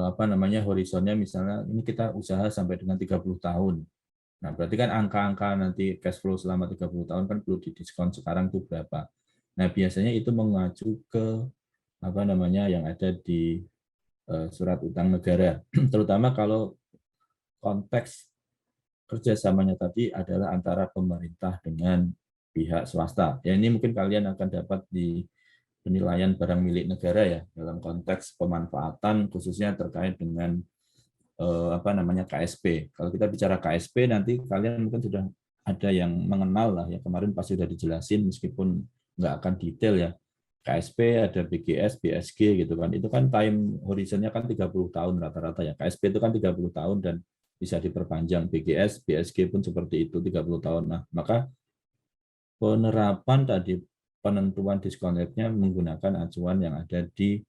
apa namanya horizonnya misalnya ini kita usaha sampai dengan 30 tahun. Nah, berarti kan angka-angka nanti cash flow selama 30 tahun kan perlu didiskon sekarang tuh berapa. Nah, biasanya itu mengacu ke apa namanya yang ada di surat utang negara. Terutama kalau konteks kerjasamanya tadi adalah antara pemerintah dengan pihak swasta. Ya ini mungkin kalian akan dapat di penilaian barang milik negara ya dalam konteks pemanfaatan khususnya terkait dengan apa namanya KSP. Kalau kita bicara KSP nanti kalian mungkin sudah ada yang mengenal lah ya, kemarin pasti sudah dijelasin meskipun nggak akan detail ya. KSP ada BGS, BSG gitu kan. Itu kan time horizonnya kan 30 tahun rata-rata ya. KSP itu kan 30 tahun dan bisa diperpanjang. BGS, BSG pun seperti itu 30 tahun. Nah, maka penerapan tadi penentuan diskon rate-nya menggunakan acuan yang ada di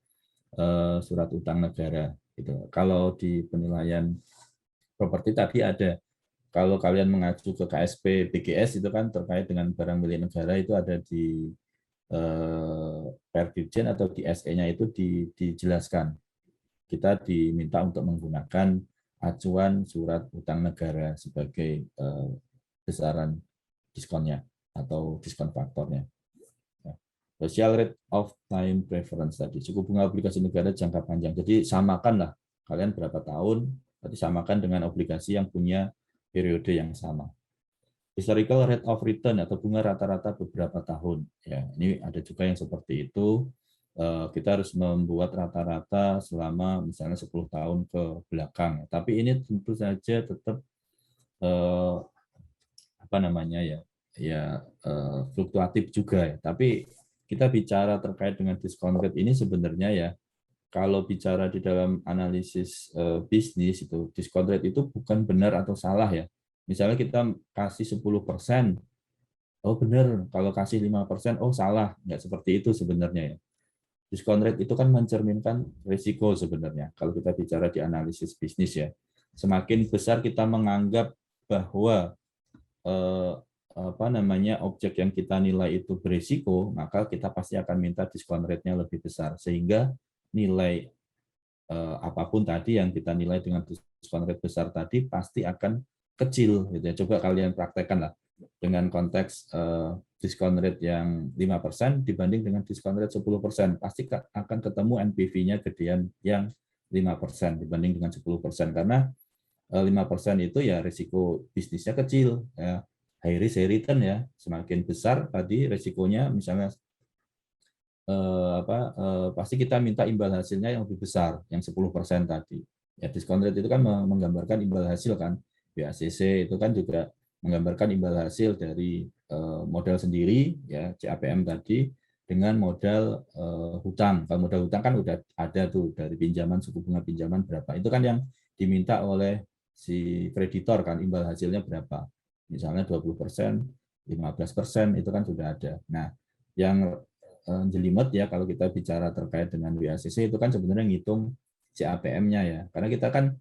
surat utang negara gitu. Kalau di penilaian properti tadi ada, kalau kalian mengacu ke KSP BGS itu kan terkait dengan barang milik negara, itu ada di Perdirjen atau di SE-nya itu dijelaskan. Kita diminta untuk menggunakan acuan surat utang negara sebagai besaran diskonnya atau diskon faktornya. Social rate of time preference tadi, suku bunga obligasi negara jangka panjang. Jadi samakanlah kalian berapa tahun, berarti samakan dengan obligasi yang punya periode yang sama. Historical rate of return atau bunga rata-rata beberapa tahun. Ya, ini ada juga yang seperti itu. Kita harus membuat rata-rata selama misalnya 10 tahun ke belakang. Tapi ini tentu saja tetap apa namanya ya fluktuatif juga ya. Tapi kita bicara terkait dengan diskon rate ini sebenarnya ya, kalau bicara di dalam analisis bisnis itu diskon rate itu bukan benar atau salah ya. Misalnya kita kasih 10%, oh benar, kalau kasih 5%, oh salah, nggak seperti itu sebenarnya ya. Diskon rate itu kan mencerminkan risiko sebenarnya. Kalau kita bicara di analisis bisnis ya, semakin besar kita menganggap bahwa apa namanya objek yang kita nilai itu berisiko, maka kita pasti akan minta diskon rate-nya lebih besar sehingga nilai apapun tadi yang kita nilai dengan diskon rate besar tadi pasti akan kecil gitu ya. Coba kalian praktekkan lah dengan konteks diskon rate yang 5% dibanding dengan diskon rate 10%, pasti akan ketemu NPV-nya gedean yang 5% dibanding dengan 10%, karena 5% itu ya risiko bisnisnya kecil ya, high risk high return ya. Semakin besar tadi risikonya, misalnya pasti kita minta imbal hasilnya yang lebih besar, yang 10% tadi. Ya, discount rate itu kan menggambarkan imbal hasil kan. BACC itu kan juga menggambarkan imbal hasil dari modal sendiri, ya CAPM tadi, dengan modal hutang. Kalau modal hutang kan udah ada tuh dari pinjaman, suku bunga pinjaman berapa. Itu kan yang diminta oleh si kreditor kan, imbal hasilnya berapa. Misalnya 20%, 15% itu kan sudah ada. Nah, yang jelimet ya kalau kita bicara terkait dengan WACC itu kan sebenarnya ngitung CAPM-nya ya. Karena kita kan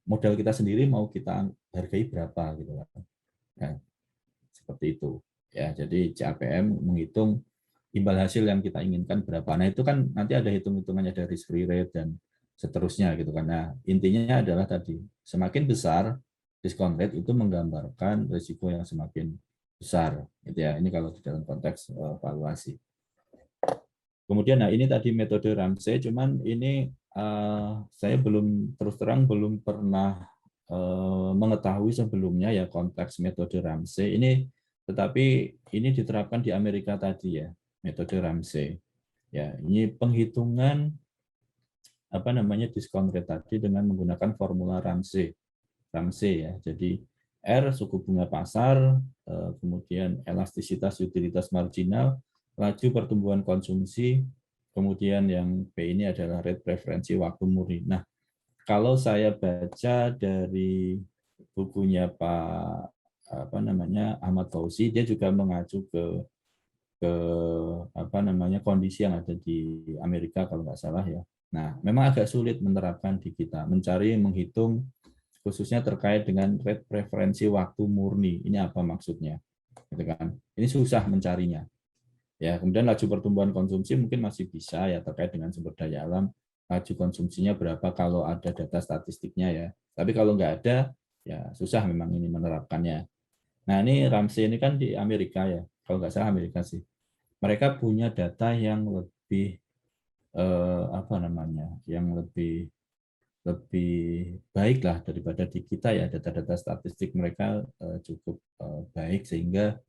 modal kita sendiri mau kita hargai berapa gitu kan. Nah, seperti itu. Ya, jadi CAPM menghitung imbal hasil yang kita inginkan berapa. Nah, itu kan nanti ada hitung-hitungannya dari risk free rate dan seterusnya gitu kan. Nah, intinya adalah tadi, semakin besar discount rate itu menggambarkan risiko yang semakin besar gitu ya. Ini kalau di dalam konteks valuasi. Kemudian, nah ini tadi metode Ramsey, cuman ini saya belum terus terang belum pernah mengetahui sebelumnya ya konteks metode Ramsey ini, tetapi ini diterapkan di Amerika tadi ya metode Ramsey. Ya, ini penghitungan apa namanya discount rate tadi dengan menggunakan formula Ramsey ya. Jadi R suku bunga pasar, kemudian elastisitas utilitas marginal, laju pertumbuhan konsumsi, kemudian yang P ini adalah rate preferensi waktu murni. Nah, kalau saya baca dari bukunya Pak Ahmad Fauzi, dia juga mengacu ke apa namanya kondisi yang ada di Amerika kalau nggak salah ya. Nah, memang agak sulit menerapkan di kita, menghitung khususnya terkait dengan rate preferensi waktu murni. Ini apa maksudnya? Gitu kan. Ini susah mencarinya. Ya, kemudian laju pertumbuhan konsumsi mungkin masih bisa ya terkait dengan sumber daya alam, laju konsumsinya berapa kalau ada data statistiknya ya. Tapi kalau nggak ada, ya susah memang ini menerapkannya. Nah, ini Ramsey ini kan di Amerika ya, kalau nggak salah Amerika sih. Mereka punya data yang lebih yang lebih baik lah daripada di kita ya. Data-data statistik mereka cukup baik sehingga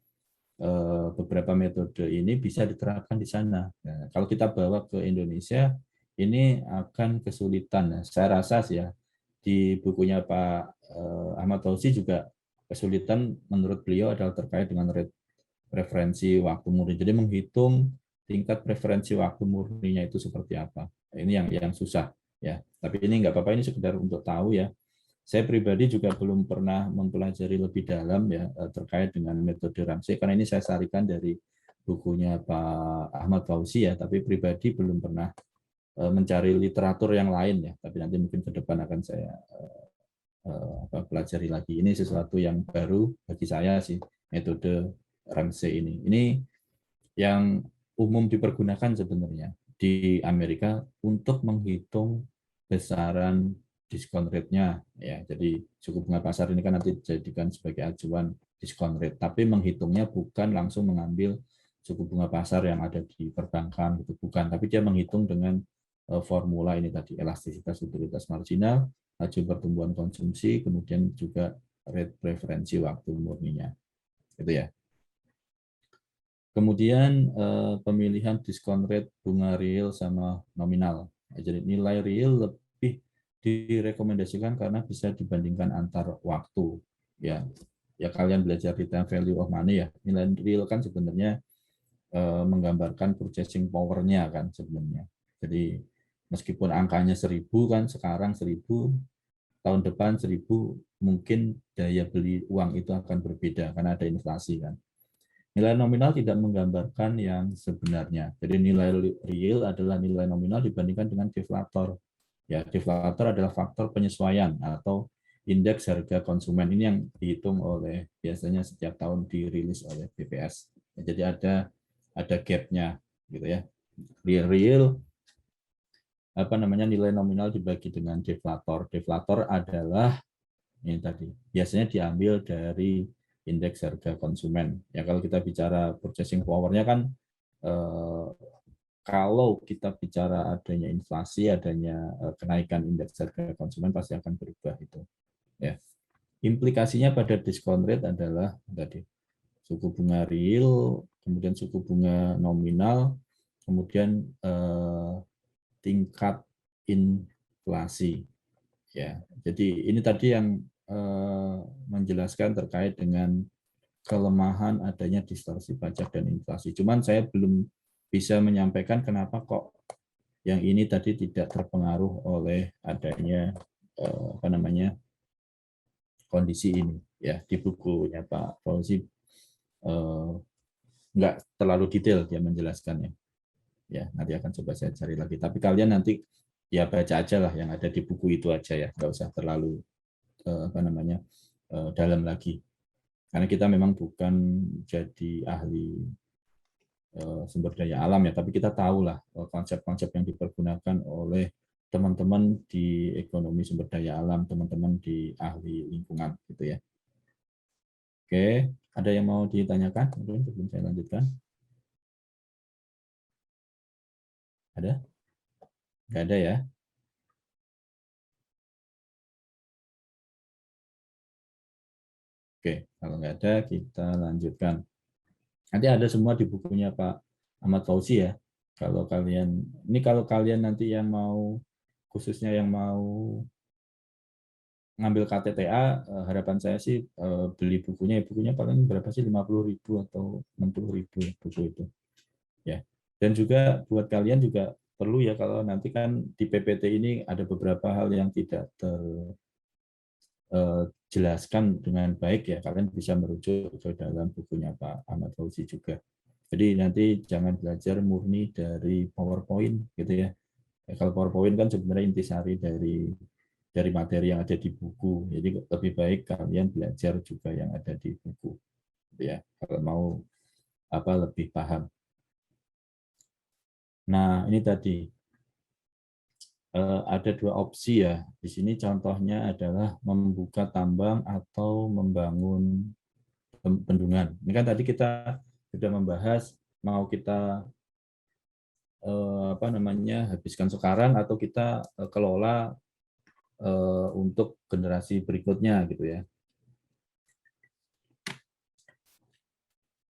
beberapa metode ini bisa diterapkan di sana. Nah, kalau kita bawa ke Indonesia, ini akan kesulitan. Nah, saya rasa sih ya, di bukunya Pak Ahmad Fauzi juga kesulitan menurut beliau adalah terkait dengan rate preferensi waktu murni. Jadi menghitung tingkat preferensi waktu murninya itu seperti apa. Ini yang susah ya. Tapi ini nggak apa-apa, ini sekedar untuk tahu ya. Saya pribadi juga belum pernah mempelajari lebih dalam ya terkait dengan metode Ramsey karena ini saya sarikan dari bukunya Pak Ahmad Fauzi ya, tapi pribadi belum pernah mencari literatur yang lain ya, tapi nanti mungkin ke depan akan saya pelajari lagi. Ini sesuatu yang baru bagi saya sih, metode Ramsey ini. Ini yang umum dipergunakan sebenarnya di Amerika untuk menghitung besaran diskon rate-nya ya. Jadi suku bunga pasar ini kan nanti dijadikan sebagai acuan diskon rate, tapi menghitungnya bukan langsung mengambil suku bunga pasar yang ada di perbankan gitu, bukan, tapi dia menghitung dengan formula ini tadi, elastisitas utilitas marginal, laju pertumbuhan konsumsi, kemudian juga rate preferensi waktu murninya. Gitu ya. Kemudian pemilihan diskon rate bunga real sama nominal. Jadi nilai real lebih direkomendasikan karena bisa dibandingkan antar waktu. Ya, kalian belajar di time value of money ya. Nilai real kan sebenarnya menggambarkan purchasing power-nya kan sebenarnya. Jadi meskipun angkanya 1000 kan sekarang 1000, tahun depan 1000, mungkin daya beli uang itu akan berbeda karena ada inflasi kan. Nilai nominal tidak menggambarkan yang sebenarnya. Jadi nilai real adalah nilai nominal dibandingkan dengan deflator. Ya, deflator adalah faktor penyesuaian atau indeks harga konsumen. Ini yang dihitung oleh biasanya setiap tahun dirilis oleh BPS. Jadi ada gap-nya gitu ya. Real nilai nominal dibagi dengan deflator. Deflator adalah ini tadi biasanya diambil dari indeks harga konsumen. Ya kalau kita bicara purchasing power-nya kan kalau kita bicara adanya inflasi, adanya kenaikan indeks harga konsumen pasti akan berubah itu. Ya. Implikasinya pada discount rate adalah tadi suku bunga real, kemudian suku bunga nominal, kemudian tingkat inflasi. Ya, jadi ini tadi yang menjelaskan terkait dengan kelemahan adanya distorsi pajak dan inflasi. Cuman saya belum bisa menyampaikan kenapa kok yang ini tadi tidak terpengaruh oleh adanya kondisi ini. Ya, di bukunya Pak Fauzi nggak terlalu detail dia menjelaskannya. Ya, nanti akan coba saya cari lagi. Tapi kalian nanti ya baca aja lah yang ada di buku itu aja ya, nggak usah terlalu dalam lagi. Karena kita memang bukan jadi ahli sumber daya alam ya, tapi kita tahulah konsep-konsep yang dipergunakan oleh teman-teman di ekonomi sumber daya alam, teman-teman di ahli lingkungan gitu ya. Oke, ada yang mau ditanyakan sebelum saya lanjutkan? Ada? Nggak ada ya? Oke, kalau nggak ada kita lanjutkan. Nanti ada semua di bukunya Pak Ahmad Fauzi ya. Kalau kalian nanti yang mau, khususnya yang mau ngambil KTTA, harapan saya sih beli bukunya paling berapa sih, 50.000 atau 60.000 buku itu. Ya. Dan juga buat kalian juga perlu ya, kalau nanti kan di PPT ini ada beberapa hal yang tidak terjelaskan dengan baik ya, kalian bisa merujuk ke dalam bukunya Pak Ahmad Fauzi juga. Jadi nanti jangan belajar murni dari PowerPoint gitu ya. Kalau PowerPoint kan sebenarnya intisari dari materi yang ada di buku. Jadi lebih baik kalian belajar juga yang ada di buku. Gitu ya. Kalau mau lebih paham. Nah, ini tadi ada dua opsi ya. Di sini contohnya adalah membuka tambang atau membangun bendungan. Ini kan tadi kita sudah membahas mau kita habiskan sekarang atau kita kelola untuk generasi berikutnya gitu ya.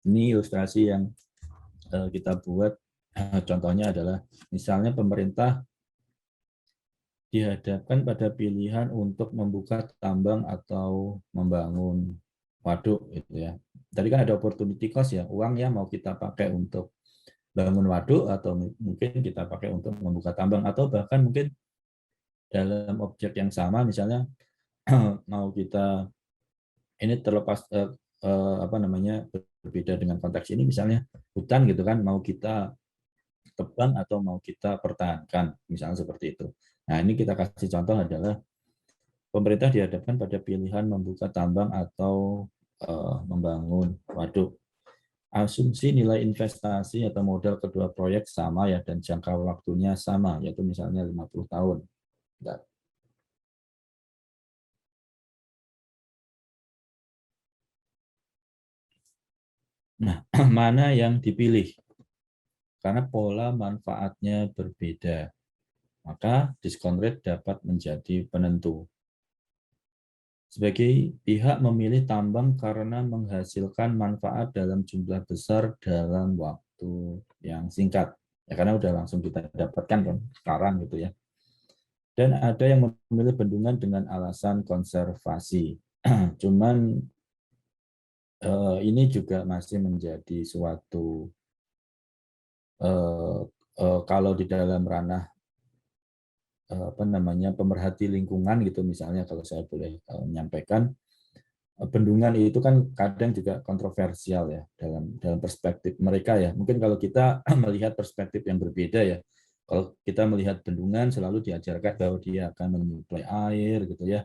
Ini ilustrasi yang kita buat, contohnya adalah misalnya pemerintah dihadapkan pada pilihan untuk membuka tambang atau membangun waduk gitu ya. Tadi kan ada opportunity cost ya, uang yang mau kita pakai untuk bangun waduk atau mungkin kita pakai untuk membuka tambang, atau bahkan mungkin dalam objek yang sama misalnya mau kita ini terlepas berbeda dengan konteks ini, misalnya hutan gitu kan, mau kita tebang atau mau kita pertahankan, misalnya seperti itu. Nah, ini kita kasih contoh adalah pemerintah dihadapkan pada pilihan membuka tambang atau membangun waduk. Asumsi nilai investasi atau modal kedua proyek sama ya, dan jangka waktunya sama, yaitu misalnya 50 tahun. Nah, mana yang dipilih? Karena pola manfaatnya berbeda, maka diskon rate dapat menjadi penentu. Sebagai pihak memilih tambang karena menghasilkan manfaat dalam jumlah besar dalam waktu yang singkat. Ya, karena udah langsung kita dapatkan kan sekarang gitu ya. Dan ada yang memilih bendungan dengan alasan konservasi. Cuman ini juga masih menjadi suatu kalau di dalam ranah pemerhati lingkungan gitu, misalnya kalau saya boleh menyampaikan, bendungan itu kan kadang juga kontroversial ya dalam perspektif mereka ya. Mungkin kalau kita melihat perspektif yang berbeda ya. Kalau kita melihat bendungan selalu diajarkan bahwa dia akan menyuplai air gitu ya,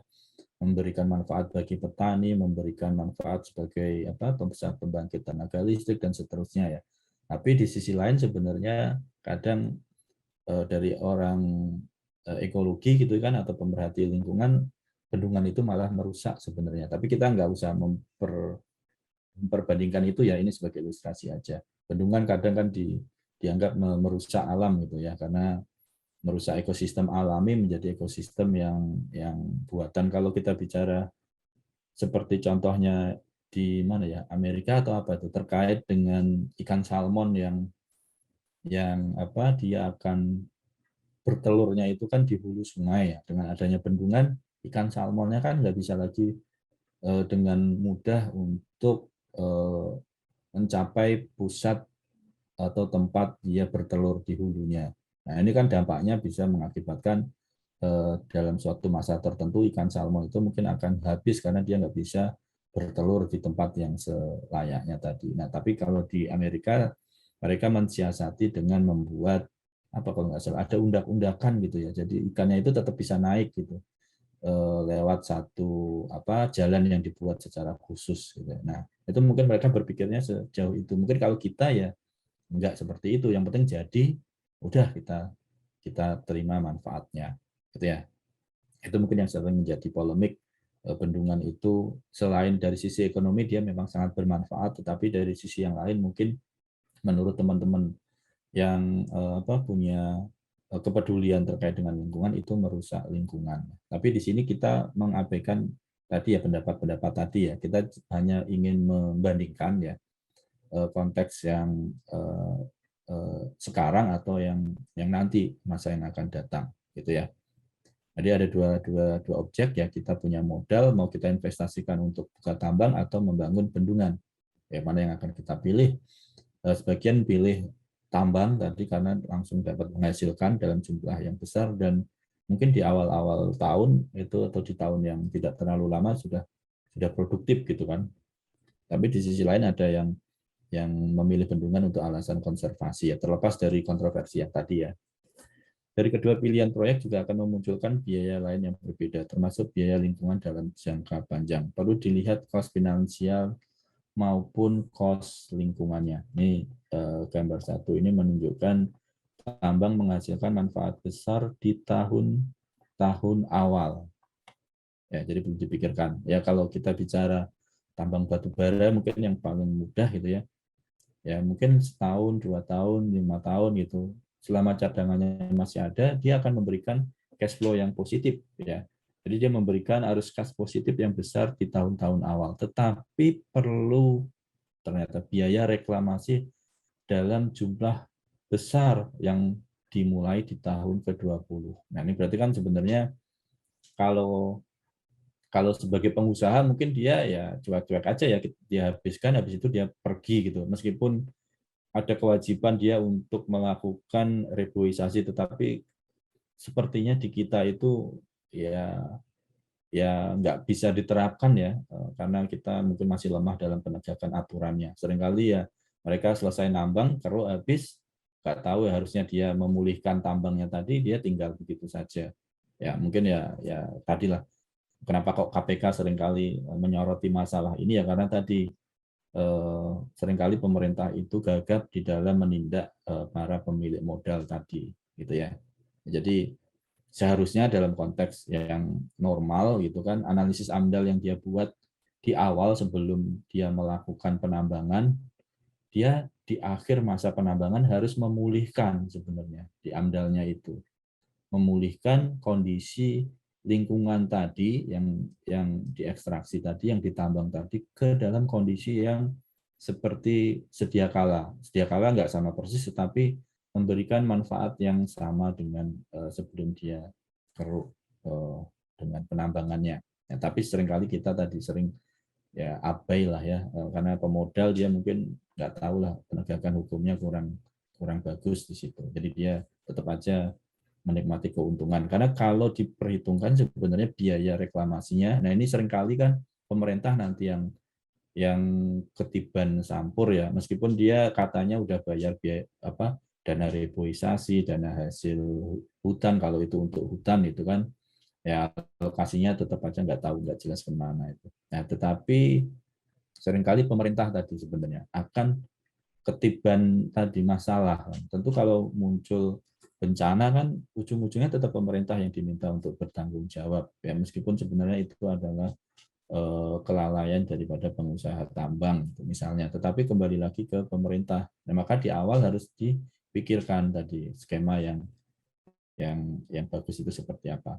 memberikan manfaat bagi petani, memberikan manfaat sebagai pembangkit tenaga listrik dan seterusnya ya. Tapi di sisi lain sebenarnya kadang dari orang ekologi gitu kan atau pemerhati lingkungan, bendungan itu malah merusak sebenarnya. Tapi kita nggak usah memperbandingkan itu ya, ini sebagai ilustrasi aja. Bendungan kadang kan dianggap merusak alam gitu ya, karena merusak ekosistem alami menjadi ekosistem yang buatan. Kalau kita bicara seperti contohnya di mana ya, Amerika atau apa itu, terkait dengan ikan salmon yang dia akan bertelurnya itu kan di hulu sungai ya. Dengan adanya bendungan, ikan salmonnya kan nggak bisa lagi dengan mudah untuk mencapai pusat atau tempat dia bertelur di hulunya. Nah, ini kan dampaknya bisa mengakibatkan dalam suatu masa tertentu ikan salmon itu mungkin akan habis karena dia nggak bisa bertelur di tempat yang selayaknya tadi. Nah, tapi kalau di Amerika mereka mensiasati dengan membuat apa kalau nggak salah ada undak-undakan gitu ya. Jadi ikannya itu tetap bisa naik gitu lewat satu jalan yang dibuat secara khusus gitu. Nah, itu mungkin mereka berpikirnya sejauh itu. Mungkin kalau kita ya enggak seperti itu. Yang penting jadi udah kita terima manfaatnya gitu ya. Itu mungkin yang sering menjadi polemik. Bendungan itu selain dari sisi ekonomi dia memang sangat bermanfaat, tetapi dari sisi yang lain mungkin menurut teman-teman yang punya kepedulian terkait dengan lingkungan itu merusak lingkungan. Tapi di sini kita mengabaikan tadi ya pendapat-pendapat tadi ya. Kita hanya ingin membandingkan ya konteks yang sekarang atau yang nanti masa yang akan datang gitu ya. Jadi ada dua objek ya, kita punya modal mau kita investasikan untuk buka tambang atau membangun bendungan. Ya, mana yang akan kita pilih? Sebagian pilih tambang tadi karena langsung dapat menghasilkan dalam jumlah yang besar dan mungkin di awal-awal tahun itu atau di tahun yang tidak terlalu lama sudah produktif gitu kan. Tapi di sisi lain ada yang memilih bendungan untuk alasan konservasi ya, terlepas dari kontroversi yang tadi ya. Dari kedua pilihan proyek juga akan memunculkan biaya lain yang berbeda, termasuk biaya lingkungan dalam jangka panjang. Perlu dilihat kos finansial maupun kos lingkungannya. Ini gambar satu ini menunjukkan tambang menghasilkan manfaat besar di tahun awal. Ya, jadi perlu dipikirkan. Ya kalau kita bicara tambang batu bara mungkin yang paling mudah gitu ya. Ya mungkin setahun, 2 tahun, 5 tahun gitu. Selama cadangannya masih ada, dia akan memberikan cash flow yang positif ya. Jadi dia memberikan arus kas positif yang besar di tahun-tahun awal. Tetapi perlu ternyata biaya reklamasi dalam jumlah besar yang dimulai di tahun ke-20. Nah, ini berarti kan sebenarnya kalau sebagai pengusaha mungkin dia ya cuek-cuek aja ya, dia habiskan, habis itu dia pergi gitu. Meskipun ada kewajiban dia untuk melakukan reboisasi, tetapi sepertinya di kita itu ya nggak bisa diterapkan ya, karena kita mungkin masih lemah dalam penegakan aturannya. Seringkali ya mereka selesai nambang, terus habis nggak tahu ya harusnya dia memulihkan tambangnya tadi, dia tinggal begitu saja. Ya mungkin ya tadilah kenapa kok KPK seringkali menyoroti masalah ini ya karena tadi seringkali pemerintah itu gagap di dalam menindak para pemilik modal tadi gitu ya. Jadi seharusnya dalam konteks yang normal gitu kan, analisis AMDAL yang dia buat di awal sebelum dia melakukan penambangan, dia di akhir masa penambangan harus memulihkan sebenarnya di AMDAL-nya itu. Memulihkan kondisi lingkungan tadi yang diekstraksi tadi, yang ditambang tadi ke dalam kondisi yang seperti sedia kala. Sedia kala nggak sama persis, tetapi memberikan manfaat yang sama dengan sebelum dia keruk dengan penambangannya. Ya, tapi seringkali kita tadi sering ya abai lah ya, karena pemodal dia mungkin nggak tahu lah penegakan hukumnya kurang bagus di situ. Jadi dia tetap aja menikmati keuntungan. Karena kalau diperhitungkan sebenarnya biaya reklamasinya, nah ini seringkali kan pemerintah nanti yang ketiban sampur ya, meskipun dia katanya udah bayar biaya dana reboisasi, dana hasil hutan, kalau itu untuk hutan itu kan ya lokasinya tetap aja nggak jelas kemana itu. Nah tetapi seringkali pemerintah tadi sebenarnya akan ketiban tadi masalah. Tentu kalau muncul bencana kan ujung-ujungnya tetap pemerintah yang diminta untuk bertanggung jawab ya, meskipun sebenarnya itu adalah kelalaian daripada pengusaha tambang misalnya, tetapi kembali lagi ke pemerintah. Nah, maka di awal harus dipikirkan tadi skema yang bagus itu seperti apa.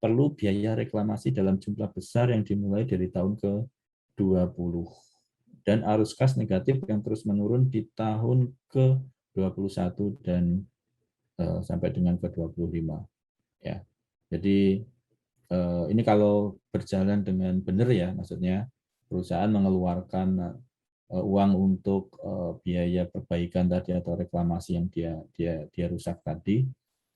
Perlu biaya reklamasi dalam jumlah besar yang dimulai dari tahun ke-20 dan arus kas negatif yang terus menurun di tahun ke 21 dan sampai dengan ke 25 ya. Jadi ini kalau berjalan dengan benar ya, maksudnya perusahaan mengeluarkan uang untuk biaya perbaikan tadi atau reklamasi yang dia rusak tadi,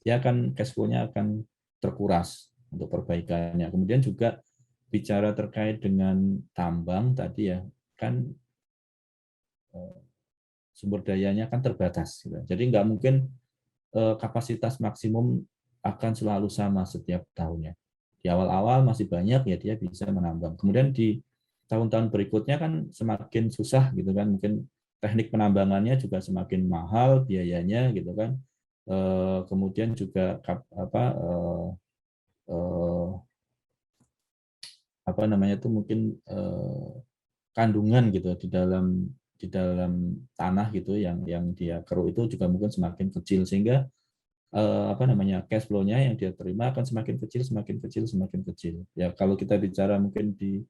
dia akan cash flow-nya akan terkuras untuk perbaikannya. Kemudian juga bicara terkait dengan tambang tadi ya, kan sumber dayanya kan terbatas. Gitu. Jadi nggak mungkin kapasitas maksimum akan selalu sama setiap tahunnya. Di awal-awal masih banyak ya dia bisa menambang. Kemudian di tahun-tahun berikutnya kan semakin susah gitu kan, mungkin teknik penambangannya juga semakin mahal biayanya gitu kan. Kemudian juga apa namanya itu mungkin kandungan gitu di dalam tanah gitu yang dia keruk itu juga mungkin semakin kecil, sehingga apa namanya cash flow-nya yang dia terima akan semakin kecil semakin kecil ya. Kalau kita bicara mungkin di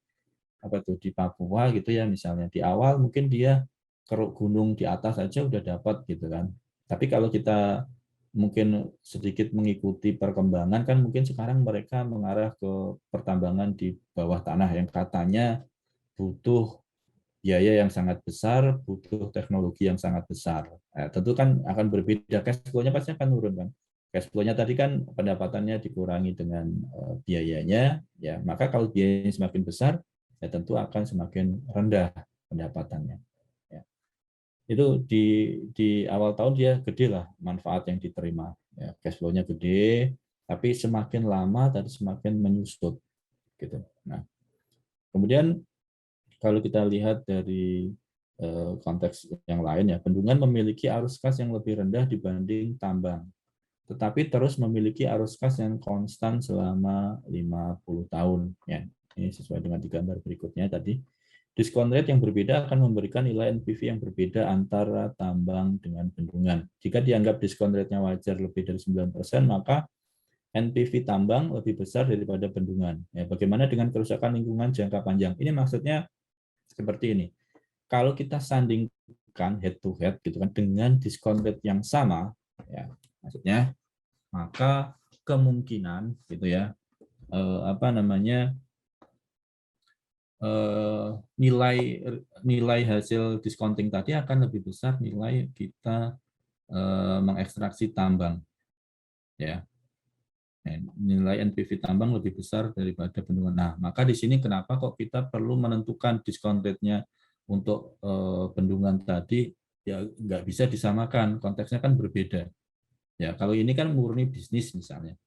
di Papua gitu ya, misalnya di awal mungkin dia keruk gunung di atas aja udah dapat gitu kan, tapi kalau kita mungkin sedikit mengikuti perkembangan kan mungkin sekarang mereka mengarah ke pertambangan di bawah tanah yang katanya butuh biaya yang sangat besar, butuh teknologi yang sangat besar. Tentu kan akan berbeda, cash flow-nya pasti akan turun kan. Cash flow-nya tadi kan pendapatannya dikurangi dengan biayanya, ya maka kalau biayanya semakin besar, ya tentu akan semakin rendah pendapatannya. Ya. Itu di awal tahun dia gede lah manfaat yang diterima, ya, cash flow-nya gede, tapi semakin lama tadi semakin menyusut, gitu. Nah, kemudian kalau kita lihat dari konteks yang lain ya, bendungan memiliki arus kas yang lebih rendah dibanding tambang, tetapi terus memiliki arus kas yang konstan selama 50 tahun. Ya, ini sesuai dengan di gambar berikutnya tadi. Diskon rate yang berbeda akan memberikan nilai NPV yang berbeda antara tambang dengan bendungan. Jika dianggap diskon rate-nya wajar lebih dari 9%, maka NPV tambang lebih besar daripada bendungan. Ya, bagaimana dengan kerusakan lingkungan jangka panjang? Ini maksudnya seperti ini. Kalau kita sandingkan head to head gitu kan dengan diskon rate yang sama, ya maksudnya maka kemungkinan gitu ya nilai hasil discounting tadi akan lebih besar nilai kita mengekstraksi tambang, ya. Nilai NPV tambang lebih besar daripada bendungan. Nah, maka di sini kenapa kok kita perlu menentukan diskon rate-nya untuk bendungan tadi, ya nggak bisa disamakan, konteksnya kan berbeda. Ya, kalau ini kan murni bisnis misalnya.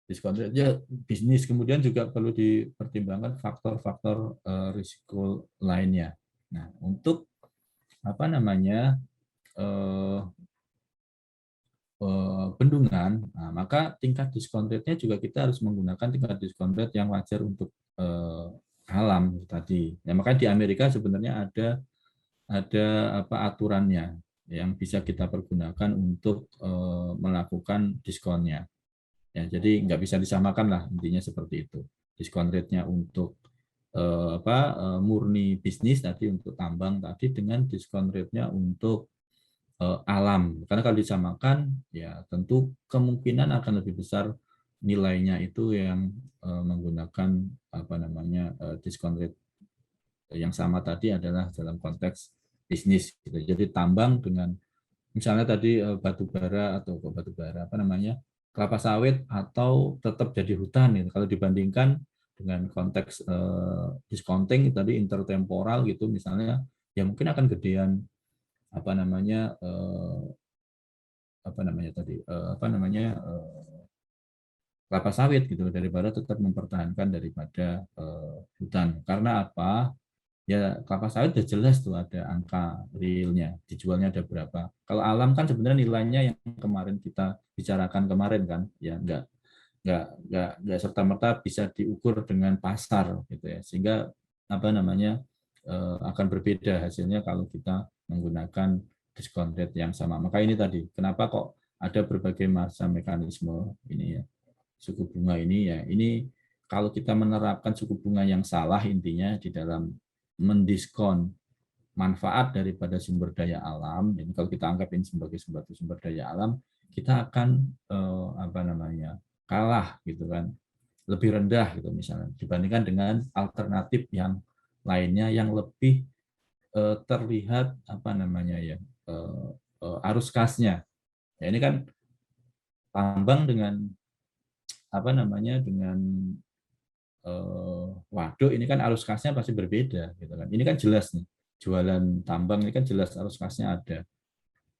Diskon rate-nya bisnis, kemudian juga perlu dipertimbangkan faktor-faktor risiko lainnya. Nah, untuk apa namanya bendungan, nah, maka tingkat diskon rate-nya juga kita harus menggunakan tingkat diskon rate yang wajar untuk alam tadi. Ya, maka di Amerika sebenarnya ada aturannya yang bisa kita pergunakan untuk melakukan diskonnya. Ya, jadi nggak bisa disamakan lah, intinya seperti itu. Diskon rate-nya untuk murni bisnis tadi, untuk tambang tadi, dengan diskon rate-nya untuk alam. Karena kalau disamakan, ya tentu kemungkinan akan lebih besar nilainya itu yang menggunakan diskon rate yang sama tadi adalah dalam konteks bisnis. Gitu. Jadi tambang dengan misalnya tadi batu bara kelapa sawit atau tetap jadi hutan. Gitu. Kalau dibandingkan dengan konteks discounting tadi intertemporal gitu misalnya, ya mungkin akan gedean kelapa sawit gitu daripada tetap mempertahankan daripada hutan. Karena apa? Ya kelapa sawit udah jelas tuh ada angka realnya, dijualnya ada berapa. Kalau alam kan sebenarnya nilainya yang kemarin kita bicarakan kemarin kan, ya nggak serta merta bisa diukur dengan pasar gitu ya, sehingga akan berbeda hasilnya kalau kita menggunakan diskon rate yang sama. Maka ini tadi kenapa kok ada berbagai macam mekanisme ini ya, suku bunga ini ya, ini kalau kita menerapkan suku bunga yang salah intinya di dalam mendiskon manfaat daripada sumber daya alam, ini kalau kita anggap ini sebagai sumber daya alam, kita akan apa namanya kalah gitu kan, lebih rendah gitu misalnya dibandingkan dengan alternatif yang lainnya yang lebih terlihat apa namanya ya arus kasnya. Ya, ini kan tambang dengan apa namanya dengan waduk ini kan arus kasnya pasti berbeda gitu kan. Ini kan jelas nih jualan tambang ini kan jelas arus kasnya ada.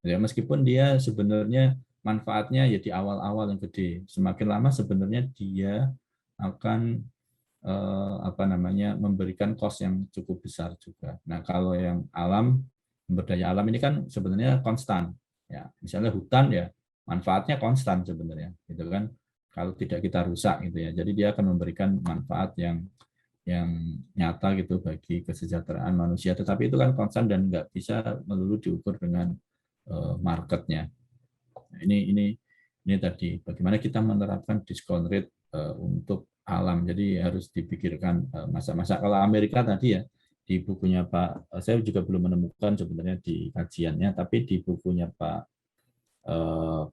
Ya meskipun dia sebenarnya manfaatnya ya di awal-awal yang gede, semakin lama sebenarnya dia akan apa namanya memberikan cost yang cukup besar juga. Nah kalau yang alam sumber daya alam ini kan sebenarnya konstan. Ya misalnya hutan ya manfaatnya konstan sebenarnya, gitu kan. Kalau tidak kita rusak gitu ya. Jadi dia akan memberikan manfaat yang nyata gitu bagi kesejahteraan manusia. Tetapi itu kan konstan dan nggak bisa melulu diukur dengan marketnya. Nah, ini tadi bagaimana kita menerapkan diskon rate untuk alam. Jadi harus dipikirkan masa-masa. Kalau Amerika tadi ya di bukunya Pak, saya juga belum menemukan sebenarnya di kajiannya, tapi di bukunya Pak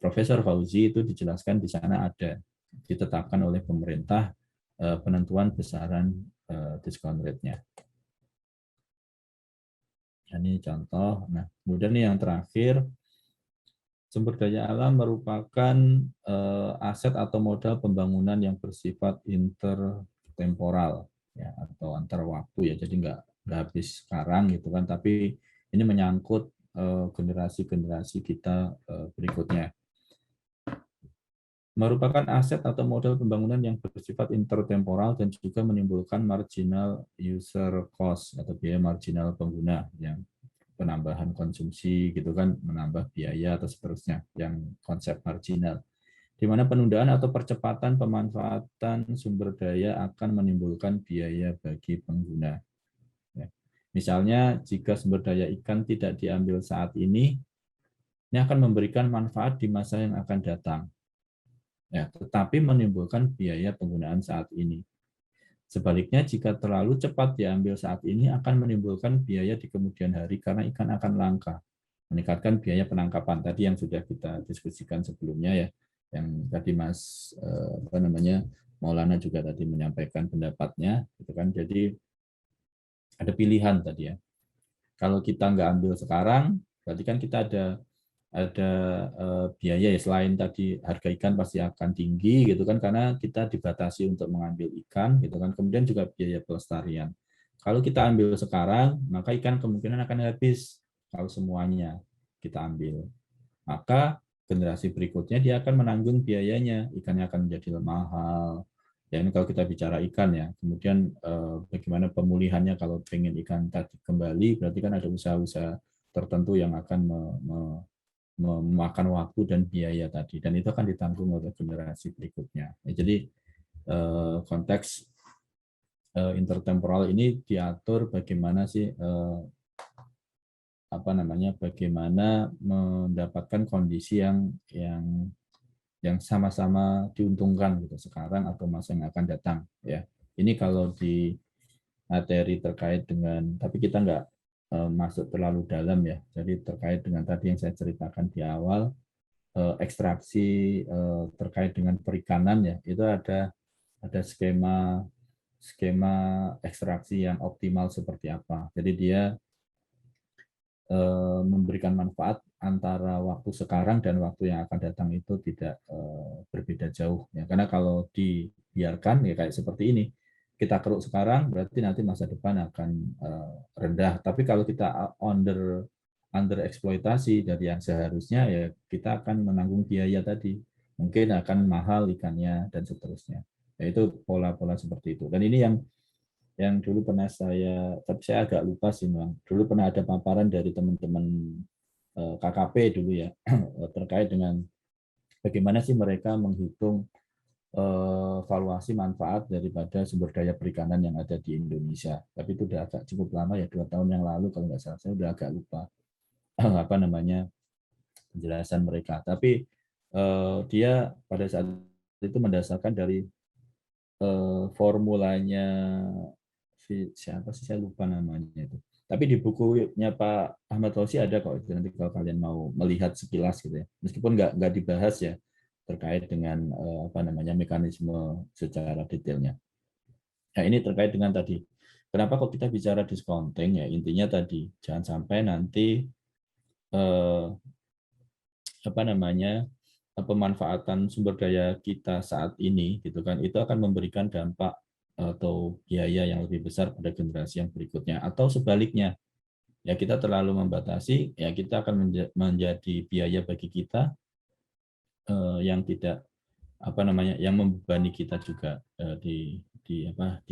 Profesor Fauzi itu dijelaskan di sana ada ditetapkan oleh pemerintah penentuan besaran diskon rate-nya. Ini contoh. Nah, kemudian yang terakhir, sumber daya alam merupakan aset atau modal pembangunan yang bersifat intertemporal ya atau antar waktu ya. Jadi nggak habis sekarang gitu kan, tapi ini menyangkut generasi-generasi kita berikutnya. Merupakan aset atau modal pembangunan yang bersifat intertemporal dan juga menimbulkan marginal user cost atau biaya marginal pengguna yang penambahan konsumsi gitu kan, menambah biaya atau seterusnya yang konsep marginal, di mana penundaan atau percepatan pemanfaatan sumber daya akan menimbulkan biaya bagi pengguna. Ya. Misalnya jika sumber daya ikan tidak diambil saat ini akan memberikan manfaat di masa yang akan datang. Ya, tetapi menimbulkan biaya penggunaan saat ini. Sebaliknya, jika terlalu cepat diambil saat ini akan menimbulkan biaya di kemudian hari karena ikan akan langka, meningkatkan biaya penangkapan tadi yang sudah kita diskusikan sebelumnya ya, yang tadi Mas apa namanya Maulana juga tadi menyampaikan pendapatnya, gitu kan. Jadi ada pilihan tadi ya. Kalau kita nggak ambil sekarang, berarti kan kita ada biaya ya, selain tadi harga ikan pasti akan tinggi gitu kan karena kita dibatasi untuk mengambil ikan gitu kan, kemudian juga biaya pelestarian. Kalau kita ambil sekarang maka ikan kemungkinan akan habis kalau semuanya kita ambil, maka generasi berikutnya dia akan menanggung biayanya, ikannya akan menjadi mahal ya. Ini kalau kita bicara ikan ya. Kemudian bagaimana pemulihannya kalau pengen ikan tadi kembali, berarti kan ada usaha-usaha tertentu yang akan memakan waktu dan biaya tadi, dan itu akan ditanggung oleh generasi berikutnya. Jadi konteks intertemporal ini diatur bagaimana sih apa namanya bagaimana mendapatkan kondisi yang sama-sama diuntungkan gitu sekarang atau masa yang akan datang ya. Ini kalau di materi terkait dengan, tapi kita nggak masuk terlalu dalam ya. Jadi terkait dengan tadi yang saya ceritakan di awal, ekstraksi terkait dengan perikanan ya, itu ada skema ekstraksi yang optimal seperti apa. Jadi dia memberikan manfaat antara waktu sekarang dan waktu yang akan datang itu tidak berbeda jauh ya. Karena kalau dibiarkan ya kayak seperti ini, kita keruk sekarang berarti nanti masa depan akan rendah. Tapi kalau kita under eksploitasi dari yang seharusnya ya kita akan menanggung biaya tadi. Mungkin akan mahal ikannya dan seterusnya. Yaitu pola-pola seperti itu. Dan ini yang dulu pernah tapi saya agak lupa sih Bang. Dulu pernah ada paparan dari teman-teman KKP dulu ya terkait dengan bagaimana sih mereka menghitung valuasi manfaat daripada sumber daya perikanan yang ada di Indonesia. Tapi itu udah agak cukup lama ya, 2 tahun yang lalu kalau nggak salah. Saya udah agak lupa apa namanya penjelasan mereka. Tapi dia pada saat itu mendasarkan dari formulanya siapa sih, saya lupa namanya itu. Tapi di bukunya Pak Ahmad Fauzi ada kok, nanti kalau kalian mau melihat sekilas gitu ya. Meskipun nggak dibahas ya terkait dengan apa namanya mekanisme secara detailnya. Nah ini terkait dengan tadi. Kenapa kok kita bicara discounting ya? Intinya tadi jangan sampai nanti apa namanya pemanfaatan sumber daya kita saat ini gitu kan itu akan memberikan dampak atau biaya yang lebih besar pada generasi yang berikutnya atau sebaliknya ya kita terlalu membatasi ya kita akan menjadi biaya bagi kita yang tidak apa namanya yang membebani kita juga di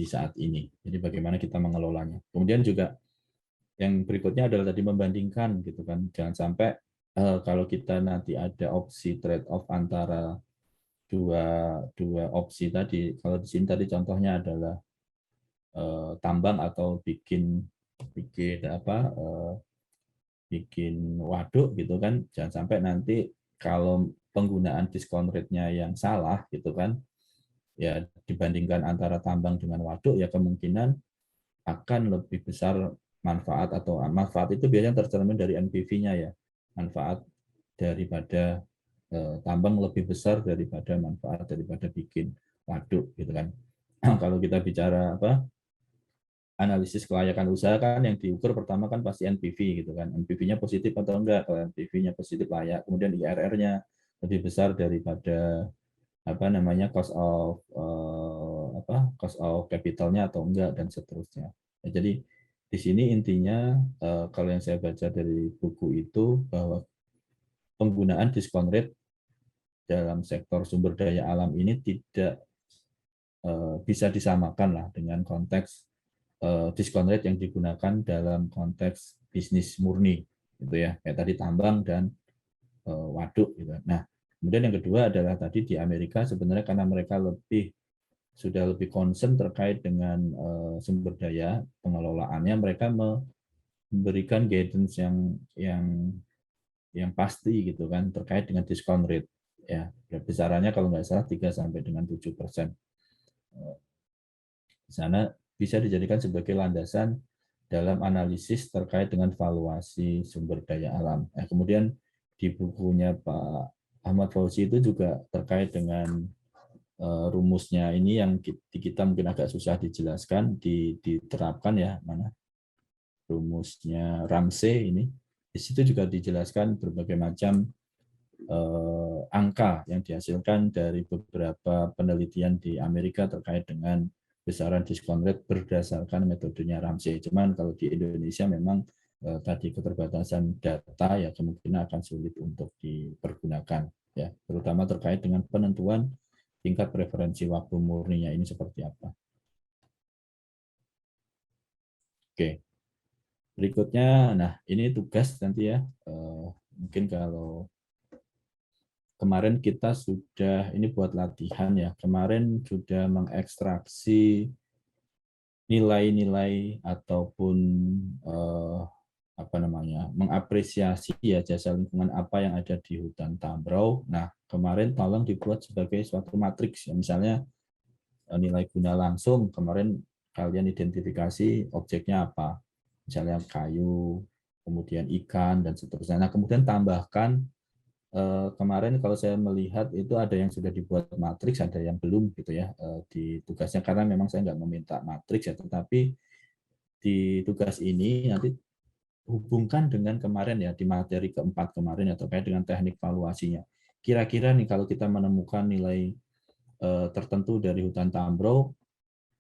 saat ini. Jadi bagaimana kita mengelolanya. Kemudian juga yang berikutnya adalah tadi membandingkan gitu kan. Jangan sampai kalau kita nanti ada opsi trade off antara dua opsi tadi. Kalau di sini tadi contohnya adalah tambang atau bikin bikin waduk gitu kan. Jangan sampai nanti kalau penggunaan discount rate-nya yang salah gitu kan, ya dibandingkan antara tambang dengan waduk ya kemungkinan akan lebih besar manfaat atau manfaat itu biasanya tercermin dari NPV-nya ya. Manfaat daripada tambang lebih besar daripada manfaat daripada bikin waduk gitu kan. Kalau kita bicara analisis kelayakan usaha kan yang diukur pertama kan pasti NPV gitu kan. NPV-nya positif atau enggak? Kalau NPV-nya positif layak, kemudian IRR-nya lebih besar daripada apa namanya cost of capitalnya atau enggak dan seterusnya. Ya, jadi di sini intinya kalau yang saya baca dari buku itu bahwa penggunaan discount rate dalam sektor sumber daya alam ini tidak bisa disamakan lah dengan konteks diskon rate yang digunakan dalam konteks bisnis murni gitu ya kayak tadi tambang dan waduk gitu. Nah kemudian yang kedua adalah tadi di Amerika sebenarnya karena mereka sudah lebih concern terkait dengan sumber daya pengelolaannya mereka memberikan guidance yang pasti gitu kan terkait dengan diskon rate ya besarannya kalau nggak salah 3 sampai dengan 7%. Di sana bisa dijadikan sebagai landasan dalam analisis terkait dengan valuasi sumber daya alam. Kemudian di bukunya Pak Ahmad Fauzi itu juga terkait dengan rumusnya ini yang kita mungkin agak susah dijelaskan, diterapkan ya mana rumusnya Ramsey ini. Di situ juga dijelaskan berbagai macam angka yang dihasilkan dari beberapa penelitian di Amerika terkait dengan besaran diskon rate berdasarkan metodenya Ramsey. Cuman kalau di Indonesia memang tadi keterbatasan data ya kemungkinan akan sulit untuk dipergunakan ya, terutama terkait dengan penentuan tingkat preferensi waktu murninya ini seperti apa. Oke. Berikutnya, nah ini tugas nanti ya. Mungkin kalau kemarin kita sudah ini buat latihan ya. Kemarin sudah mengekstraksi nilai-nilai ataupun mengapresiasi ya jasa lingkungan apa yang ada di hutan Tambrau. Nah, kemarin tolong dibuat sebagai suatu matriks ya. Misalnya nilai guna langsung kemarin kalian identifikasi objeknya apa. Misalnya kayu, kemudian ikan dan seterusnya. Nah, kemudian tambahkan kemarin kalau saya melihat itu ada yang sudah dibuat matriks, ada yang belum gitu ya di tugasnya karena memang saya nggak meminta matriks ya, tetapi di tugas ini nanti hubungkan dengan kemarin ya di materi keempat kemarin ya terkait dengan teknik valuasinya. Kira-kira nih kalau kita menemukan nilai tertentu dari hutan Tambrau,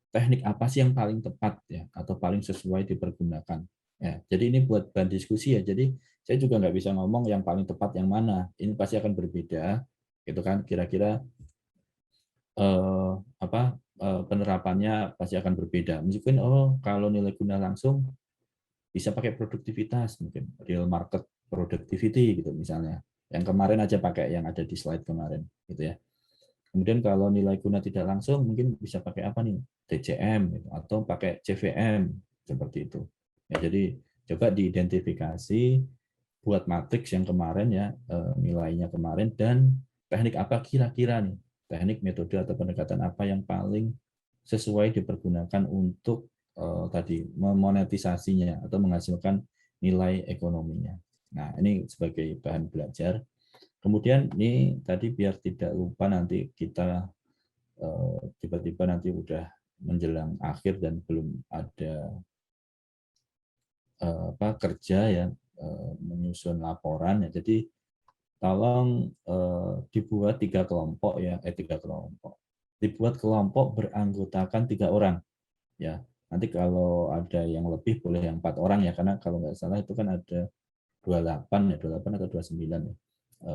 teknik apa sih yang paling tepat ya atau paling sesuai dipergunakan? Ya, jadi ini buat bahan diskusi ya. Jadi saya juga nggak bisa ngomong yang paling tepat yang mana. Ini pasti akan berbeda, gitu kan? Kira-kira penerapannya pasti akan berbeda. Meskipun kalau nilai guna langsung bisa pakai produktivitas, mungkin real market productivity gitu misalnya. Yang kemarin aja pakai yang ada di slide kemarin, gitu ya. Kemudian kalau nilai guna tidak langsung mungkin bisa pakai apa nih? TCM gitu, atau pakai CVM seperti itu. Ya, jadi coba diidentifikasi buat matriks yang kemarin ya nilainya kemarin dan teknik apa kira-kira nih teknik metode atau pendekatan apa yang paling sesuai dipergunakan untuk tadi memonetisasinya atau menghasilkan nilai ekonominya. Nah, ini sebagai bahan belajar. Kemudian ini tadi biar tidak lupa nanti kita tiba-tiba nanti udah menjelang akhir dan belum ada kerja ya, menyusun laporan ya. Jadi tolong dibuat 3 kelompok ya, 3 kelompok. Dibuat kelompok beranggotakan 3 orang ya. Nanti kalau ada yang lebih boleh yang 4 orang ya, karena kalau nggak salah itu kan ada 28 ya, 28 atau 29 ya,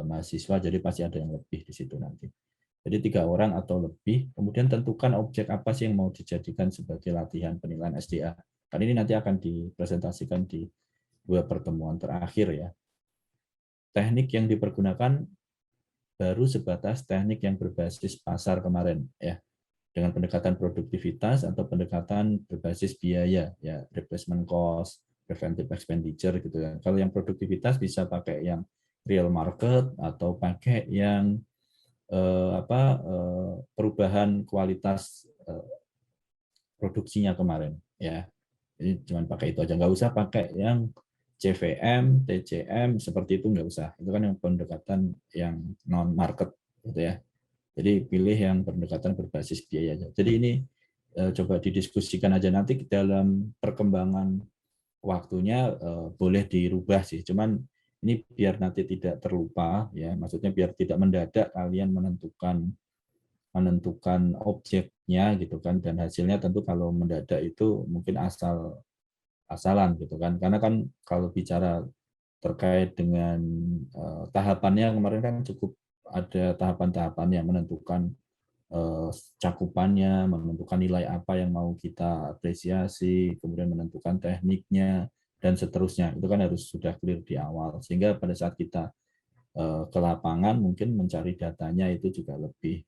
mahasiswa, jadi pasti ada yang lebih di situ nanti. Jadi 3 orang atau lebih, kemudian tentukan objek apa sih yang mau dijadikan sebagai latihan penilaian SDA. Kan ini nanti akan dipresentasikan di 2 pertemuan terakhir ya. Teknik yang dipergunakan baru sebatas teknik yang berbasis pasar kemarin ya, dengan pendekatan produktivitas atau pendekatan berbasis biaya ya, replacement cost, preventive expenditure gitu ya. Kalau yang produktivitas bisa pakai yang real market atau pakai yang perubahan kualitas produksinya kemarin ya. Jadi cuma pakai itu aja, nggak usah pakai yang CVM, TCM seperti itu, nggak usah. Itu kan yang pendekatan yang non market gitu ya. Jadi pilih yang pendekatan berbasis biaya aja. Jadi ini coba didiskusikan aja, nanti dalam perkembangan waktunya boleh dirubah sih. Cuman ini biar nanti tidak terlupa ya, maksudnya biar tidak mendadak kalian menentukan objeknya gitu kan, dan hasilnya tentu kalau mendadak itu mungkin asalan gitu kan, karena kan kalau bicara terkait dengan tahapannya kemarin kan cukup ada tahapan-tahapannya, menentukan cakupannya, menentukan nilai apa yang mau kita apresiasi, kemudian menentukan tekniknya dan seterusnya. Itu kan harus sudah clear di awal, sehingga pada saat kita ke lapangan mungkin mencari datanya itu juga lebih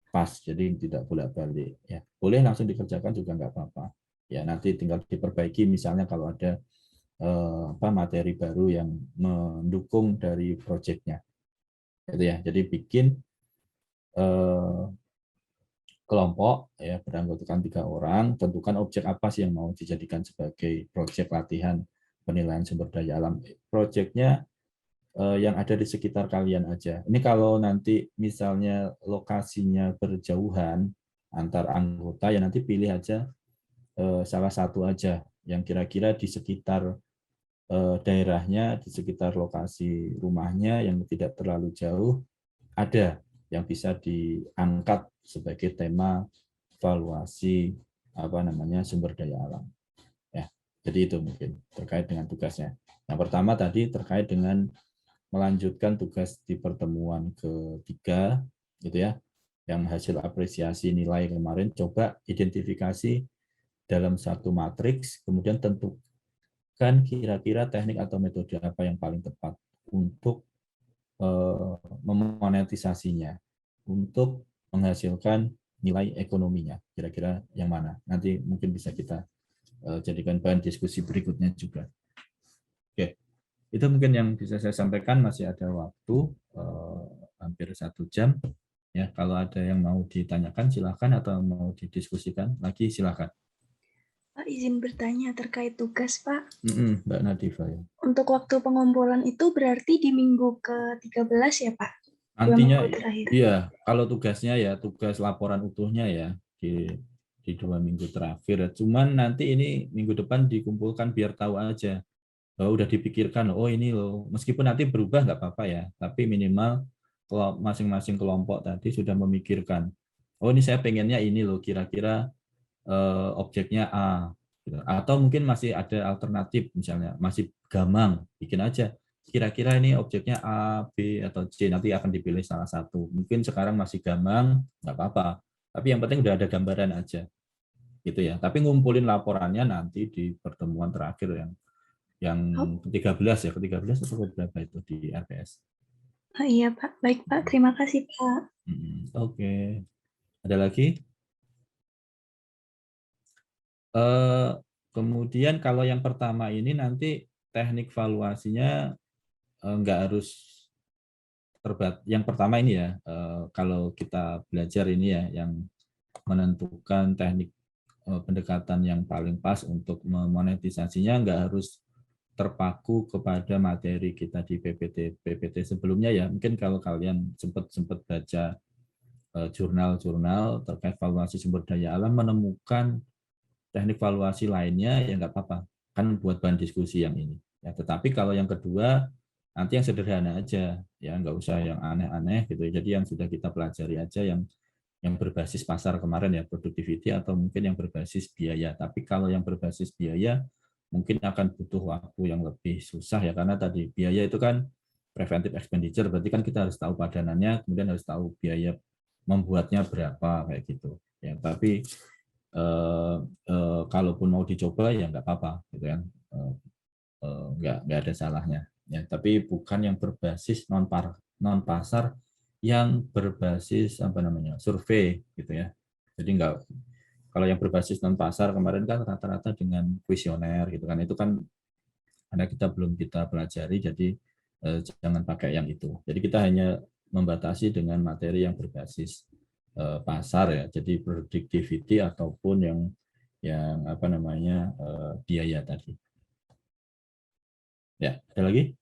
pas, jadi tidak bolak-balik ya. Boleh langsung dikerjakan juga nggak apa-apa ya, nanti tinggal diperbaiki misalnya kalau ada materi baru yang mendukung dari proyeknya gitu ya. Jadi bikin kelompok ya beranggotakan 3 orang, tentukan objek apa sih yang mau dijadikan sebagai proyek latihan penilaian sumber daya alam. Proyeknya yang ada di sekitar kalian aja. Ini kalau nanti misalnya lokasinya berjauhan antar anggota, ya nanti pilih aja salah satu aja yang kira-kira di sekitar daerahnya, di sekitar lokasi rumahnya yang tidak terlalu jauh, ada yang bisa diangkat sebagai tema evaluasi sumber daya alam. Ya, jadi itu mungkin terkait dengan tugasnya. Yang pertama tadi terkait dengan melanjutkan tugas di pertemuan ketiga gitu ya, yang hasil apresiasi nilai kemarin, coba identifikasi dalam satu matriks, kemudian tentukan kira-kira teknik atau metode apa yang paling tepat untuk memonetisasinya, untuk menghasilkan nilai ekonominya, kira-kira yang mana. Nanti mungkin bisa kita jadikan bahan diskusi berikutnya juga. Oke. Itu mungkin yang bisa saya sampaikan, masih ada waktu hampir 1 jam. Ya, kalau ada yang mau ditanyakan silakan, atau mau didiskusikan lagi silakan. Pak, izin bertanya terkait tugas, Pak. Mbak Nadifa ya. Untuk waktu pengumpulan itu berarti di minggu ke-13 ya, Pak? Nantinya terakhir. iya, kalau tugasnya ya tugas laporan utuhnya ya di 2 minggu terakhir. Cuman nanti ini minggu depan dikumpulkan biar tahu aja. Oh, udah dipikirkan, oh ini loh, meskipun nanti berubah nggak apa-apa ya, tapi minimal kalau masing-masing kelompok tadi sudah memikirkan, oh ini saya pengennya ini loh, kira-kira objeknya A, gitu. Atau mungkin masih ada alternatif, misalnya masih gamang, bikin aja, kira-kira ini objeknya A, B, atau C, nanti akan dipilih salah satu. Mungkin sekarang masih gamang, nggak apa-apa, tapi yang penting udah ada gambaran aja, gitu ya. Tapi ngumpulin laporannya nanti di pertemuan terakhir yang ke-13 ya, ke-13 atau berapa itu di RPS. Oh iya Pak, baik Pak, terima kasih Pak. Oke. Ada lagi? Kemudian kalau yang pertama ini nanti teknik valuasinya nggak harus yang pertama ini ya, kalau kita belajar ini ya, yang menentukan teknik pendekatan yang paling pas untuk memonetisasinya, nggak harus terpaku kepada materi kita di PPT sebelumnya ya. Mungkin kalau kalian sempat baca jurnal-jurnal terkait valuasi sumber daya alam, menemukan teknik valuasi lainnya, ya nggak apa-apa, kan buat bahan diskusi yang ini. Ya, tetapi kalau yang kedua, nanti yang sederhana aja, ya nggak usah yang aneh-aneh gitu. Jadi yang sudah kita pelajari aja, yang berbasis pasar kemarin ya, productivity, atau mungkin yang berbasis biaya. Tapi kalau yang berbasis biaya mungkin akan butuh waktu yang lebih susah ya, karena tadi biaya itu kan preventive expenditure, berarti kan kita harus tahu padanannya, kemudian harus tahu biaya membuatnya berapa kayak gitu. Ya, tapi kalaupun mau dicoba ya nggak apa-apa gitu kan, nggak ada salahnya. Ya, tapi bukan yang berbasis non pasar, yang berbasis apa namanya survei gitu ya. Jadi nggak, kalau yang berbasis non pasar kemarin kan rata-rata dengan kuesioner gitu kan, itu kan karena kita pelajari, jadi jangan pakai yang itu. Jadi kita hanya membatasi dengan materi yang berbasis pasar ya, jadi productivity ataupun yang apa namanya biaya tadi. Ya, ada lagi?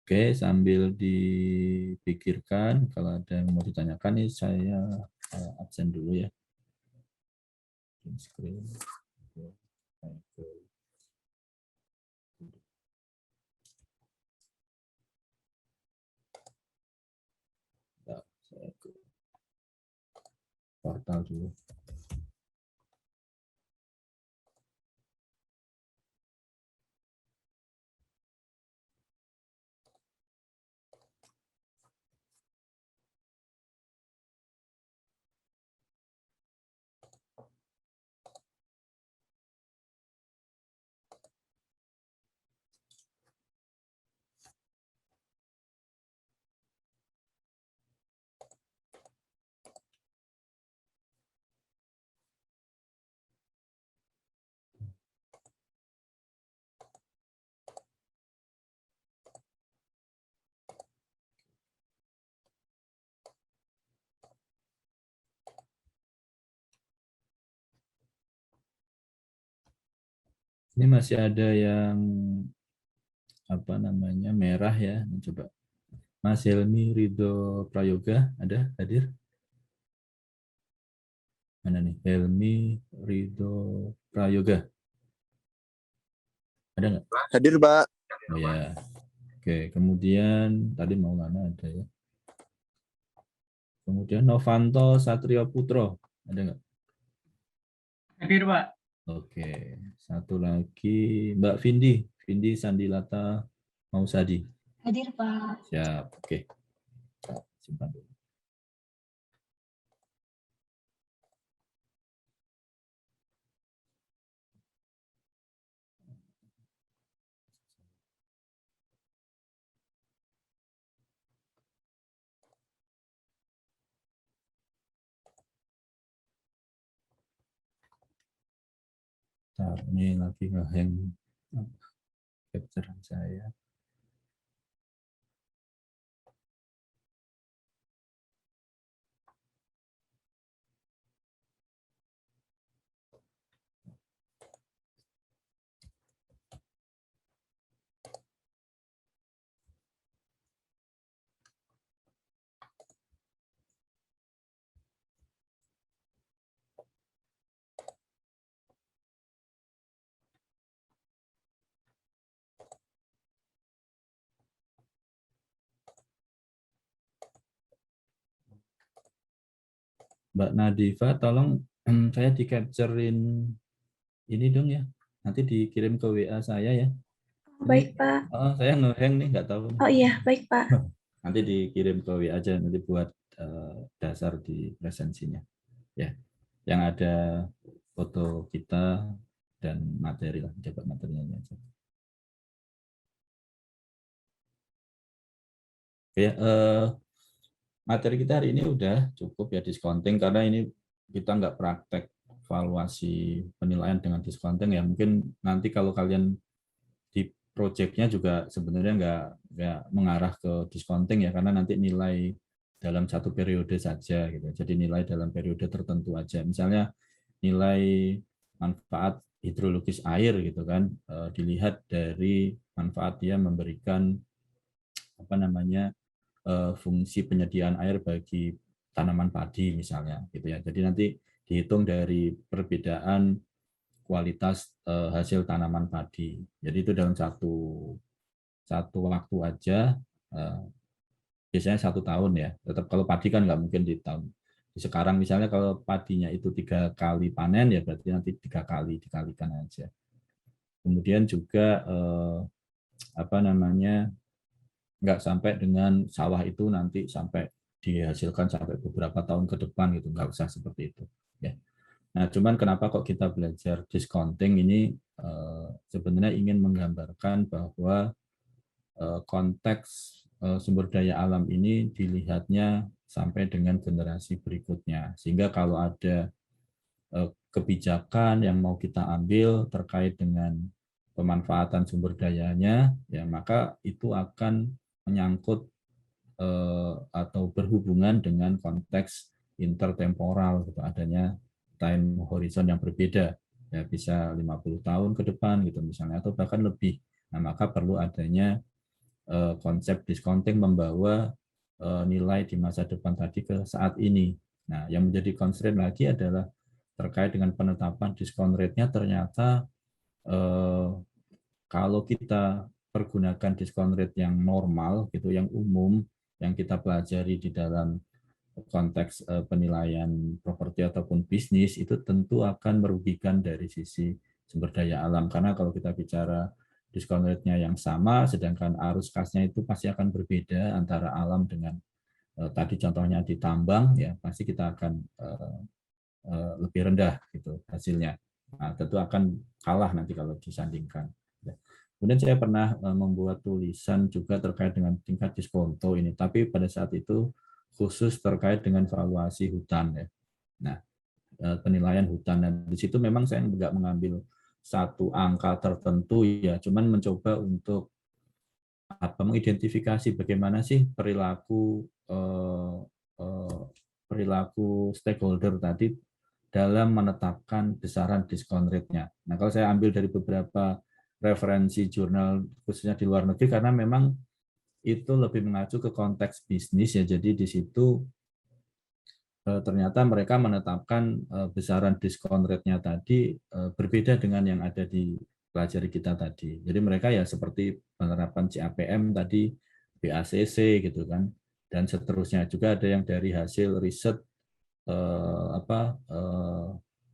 Oke, sambil dipikirkan, kalau ada yang mau ditanyakan nih, saya absen dulu ya. Screen. Saya ke portal dulu. Ini masih ada yang apa namanya merah ya, coba. Mas Helmi Ridho Prayoga ada hadir? Mana nih? Helmi Ridho Prayoga. Ada nggak? Hadir, Pak. Oh ya. Oke, kemudian tadi Maulana ada ya. Kemudian Novanto Satrio Putro, ada nggak? Hadir, Pak. Oke, satu lagi Mbak Vindi Sandilata Mausadi. Hadir, Pak. Siap, oke. Simpan dulu. Nah, ini lagi nge-hang capture saya. Mbak Nadifa, tolong saya di capturein ini dong ya. Nanti dikirim ke WA saya ya. Baik, Pak. Oh, saya nge-hang nih, nggak tahu. Oh iya, baik, Pak. Nanti dikirim ke WA aja, nanti buat dasar di presensinya. Ya, yang ada foto kita dan materi lah, coba materinya aja. Oke, materi kita hari ini udah cukup ya, discounting, karena ini kita nggak praktek valuasi penilaian dengan discounting ya. Mungkin nanti kalau kalian di projectnya juga sebenarnya nggak mengarah ke discounting ya, karena nanti nilai dalam satu periode saja gitu. Jadi nilai dalam periode tertentu aja. Misalnya nilai manfaat hidrologis air gitu kan, dilihat dari manfaat dia memberikan apa namanya fungsi penyediaan air bagi tanaman padi misalnya gitu ya. Jadi nanti dihitung dari perbedaan kualitas hasil tanaman padi. Jadi itu dalam satu waktu aja, biasanya 1 tahun ya. Tetap kalau padi kan nggak mungkin di tahun. Sekarang misalnya kalau padinya itu 3 kali panen ya berarti nanti 3 kali dikalikan aja. Kemudian juga apa namanya nggak sampai dengan sawah itu nanti sampai dihasilkan sampai beberapa tahun ke depan gitu, nggak usah seperti itu ya. Nah cuman kenapa kok kita belajar discounting ini, sebenarnya ingin menggambarkan bahwa konteks sumber daya alam ini dilihatnya sampai dengan generasi berikutnya, sehingga kalau ada kebijakan yang mau kita ambil terkait dengan pemanfaatan sumber dayanya, ya maka itu akan menyangkut atau berhubungan dengan konteks intertemporal, gitu, adanya time horizon yang berbeda, ya bisa 50 tahun ke depan gitu misalnya, atau bahkan lebih. Nah, maka perlu adanya konsep discounting membawa nilai di masa depan tadi ke saat ini. Nah, yang menjadi constraint lagi adalah terkait dengan penetapan discount rate-nya. Ternyata kalau kita pergunakan discount rate yang normal gitu, yang umum, yang kita pelajari di dalam konteks penilaian properti ataupun bisnis, itu tentu akan merugikan dari sisi sumber daya alam, karena kalau kita bicara discount rate-nya yang sama sedangkan arus kasnya itu pasti akan berbeda antara alam dengan tadi contohnya di tambang, ya pasti kita akan lebih rendah gitu hasilnya. Nah, tentu akan kalah nanti kalau disandingkan. Kemudian saya pernah membuat tulisan juga terkait dengan tingkat diskonto ini, tapi pada saat itu khusus terkait dengan valuasi hutan ya. Nah, penilaian hutan, dan di situ memang saya nggak mengambil satu angka tertentu ya, cuman mencoba untuk mengidentifikasi bagaimana sih perilaku stakeholder tadi dalam menetapkan besaran diskon rate-nya. Nah, kalau saya ambil dari beberapa referensi jurnal khususnya di luar negeri, karena memang itu lebih mengacu ke konteks bisnis ya. Jadi di situ ternyata mereka menetapkan besaran diskon rate-nya tadi berbeda dengan yang ada di pelajari kita tadi. Jadi mereka ya seperti penerapan CAPM tadi, BACC gitu kan, dan seterusnya. Juga ada yang dari hasil riset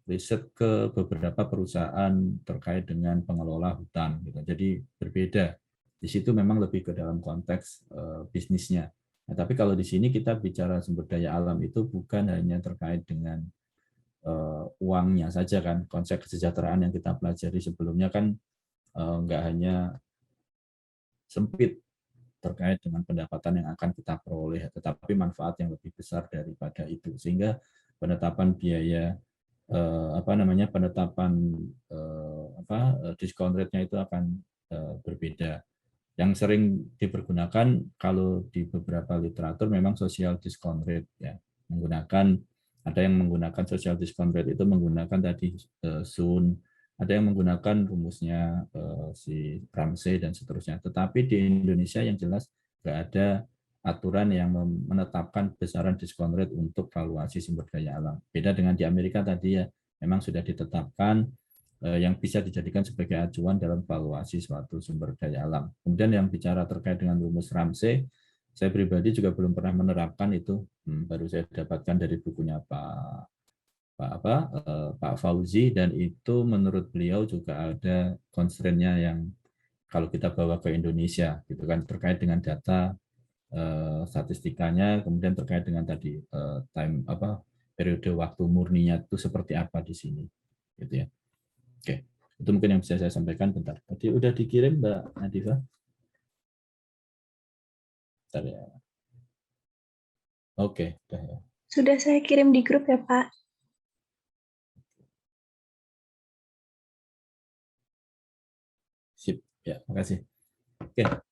riset ke beberapa perusahaan terkait dengan pengelola hutan gitu. Jadi berbeda. Di situ memang lebih ke dalam konteks bisnisnya. Nah, tapi kalau di sini kita bicara sumber daya alam itu bukan hanya terkait dengan uangnya saja kan. Konsep kesejahteraan yang kita pelajari sebelumnya kan nggak hanya sempit terkait dengan pendapatan yang akan kita peroleh, tetapi manfaat yang lebih besar daripada itu. Sehingga penetapan biaya penetapan discount rate-nya itu akan berbeda. Yang sering dipergunakan kalau di beberapa literatur memang social discount rate ya. Ada yang menggunakan social discount rate itu menggunakan tadi Sun, ada yang menggunakan rumusnya si Ramsey dan seterusnya. Tetapi di Indonesia yang jelas nggak ada aturan yang menetapkan besaran diskon rate untuk valuasi sumber daya alam. Beda dengan di Amerika tadi ya, memang sudah ditetapkan yang bisa dijadikan sebagai acuan dalam valuasi suatu sumber daya alam. Kemudian yang bicara terkait dengan rumus Ramsey, saya pribadi juga belum pernah menerapkan itu, baru saya dapatkan dari bukunya Pak Fauzi, dan itu menurut beliau juga ada constraint-nya yang kalau kita bawa ke Indonesia gitu kan, terkait dengan data statistikanya, kemudian terkait dengan tadi periode waktu murninya itu seperti apa di sini gitu ya. Oke, itu mungkin yang bisa saya sampaikan. Bentar, tadi udah dikirim Mbak Nadifa? Bentar ya. Oke, udah ya. Sudah saya kirim di grup ya, Pak. Sip, ya, makasih. Oke.